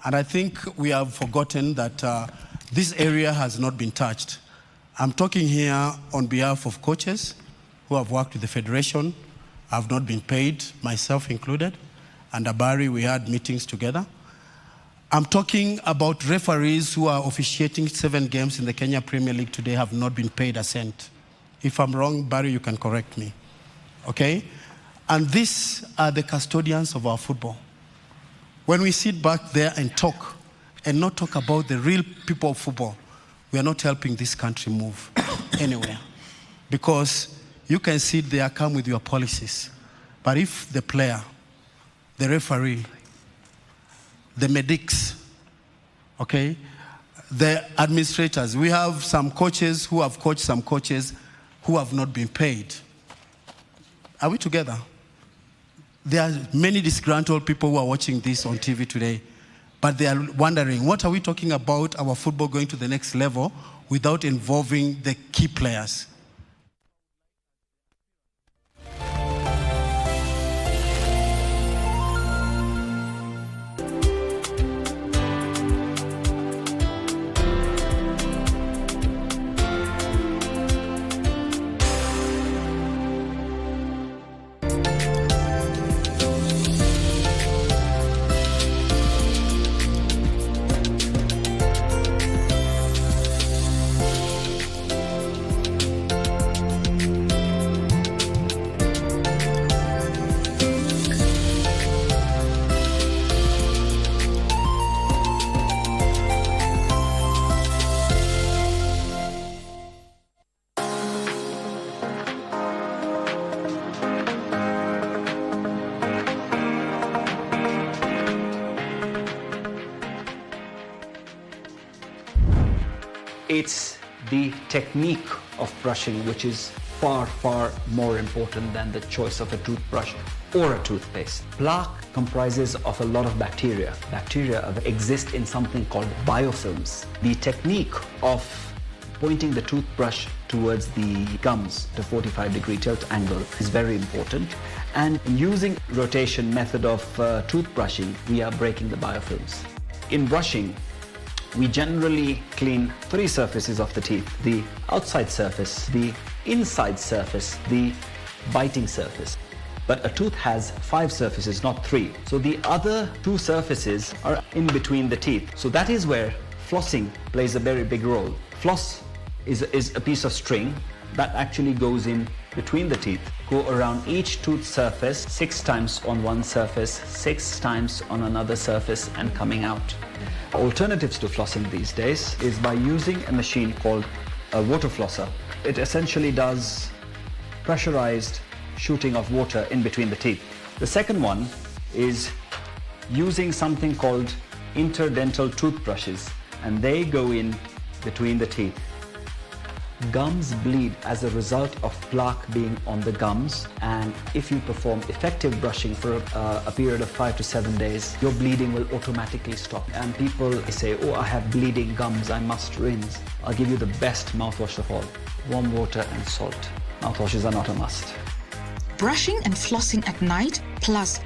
And I think we have forgotten that this area has not been touched. I'm talking here on behalf of coaches who have worked with the federation, have not been paid, myself included. And Abari, we had meetings together. I'm talking about referees who are officiating 7 games in the Kenya Premier League today, have not been paid a cent. If I'm wrong, Barry, you can correct me. Okay? And these are the custodians of our football. When we sit back there and talk, and not talk about the real people of football, we are not helping this country move anywhere. Because you can sit there, come with your policies. But if the player, the referee, the medics, okay, the administrators. We have some coaches who have coached some coaches who have not been paid. Are we together? There are many disgruntled people who are watching this on TV today, but they are wondering, what are we talking about our football going to the next level without involving the key players? It's the technique of brushing which is far, far more important than the choice of a toothbrush or a toothpaste. Plaque comprises of a lot of bacteria. Bacteria exist in something called biofilms. The technique of pointing the toothbrush towards the gums, the 45-degree tilt angle, is very important. And using rotation method of toothbrushing, we are breaking the biofilms. In brushing, We generally clean 3 surfaces of the teeth: the outside surface, the inside surface, the biting surface. But a tooth has 5 surfaces, not 3. So the other 2 surfaces are in between the teeth. So that is where flossing plays a very big role. Floss is a piece of string that actually goes in between the teeth, go around each tooth surface 6 times on one surface, 6 times on another surface, and coming out. Alternatives to flossing these days is by using a machine called a water flosser. It essentially does pressurized shooting of water in between the teeth. The second one is using something called interdental toothbrushes, and they go in between the teeth. Gums bleed as a result of plaque being on the gums, and if you perform effective brushing for a period of 5 to 7 days, your bleeding will automatically stop. And people say, oh, I have bleeding gums, I must rinse. I'll give you the best mouthwash of all: warm water and salt. Mouthwashes are not a must. Brushing and flossing at night plus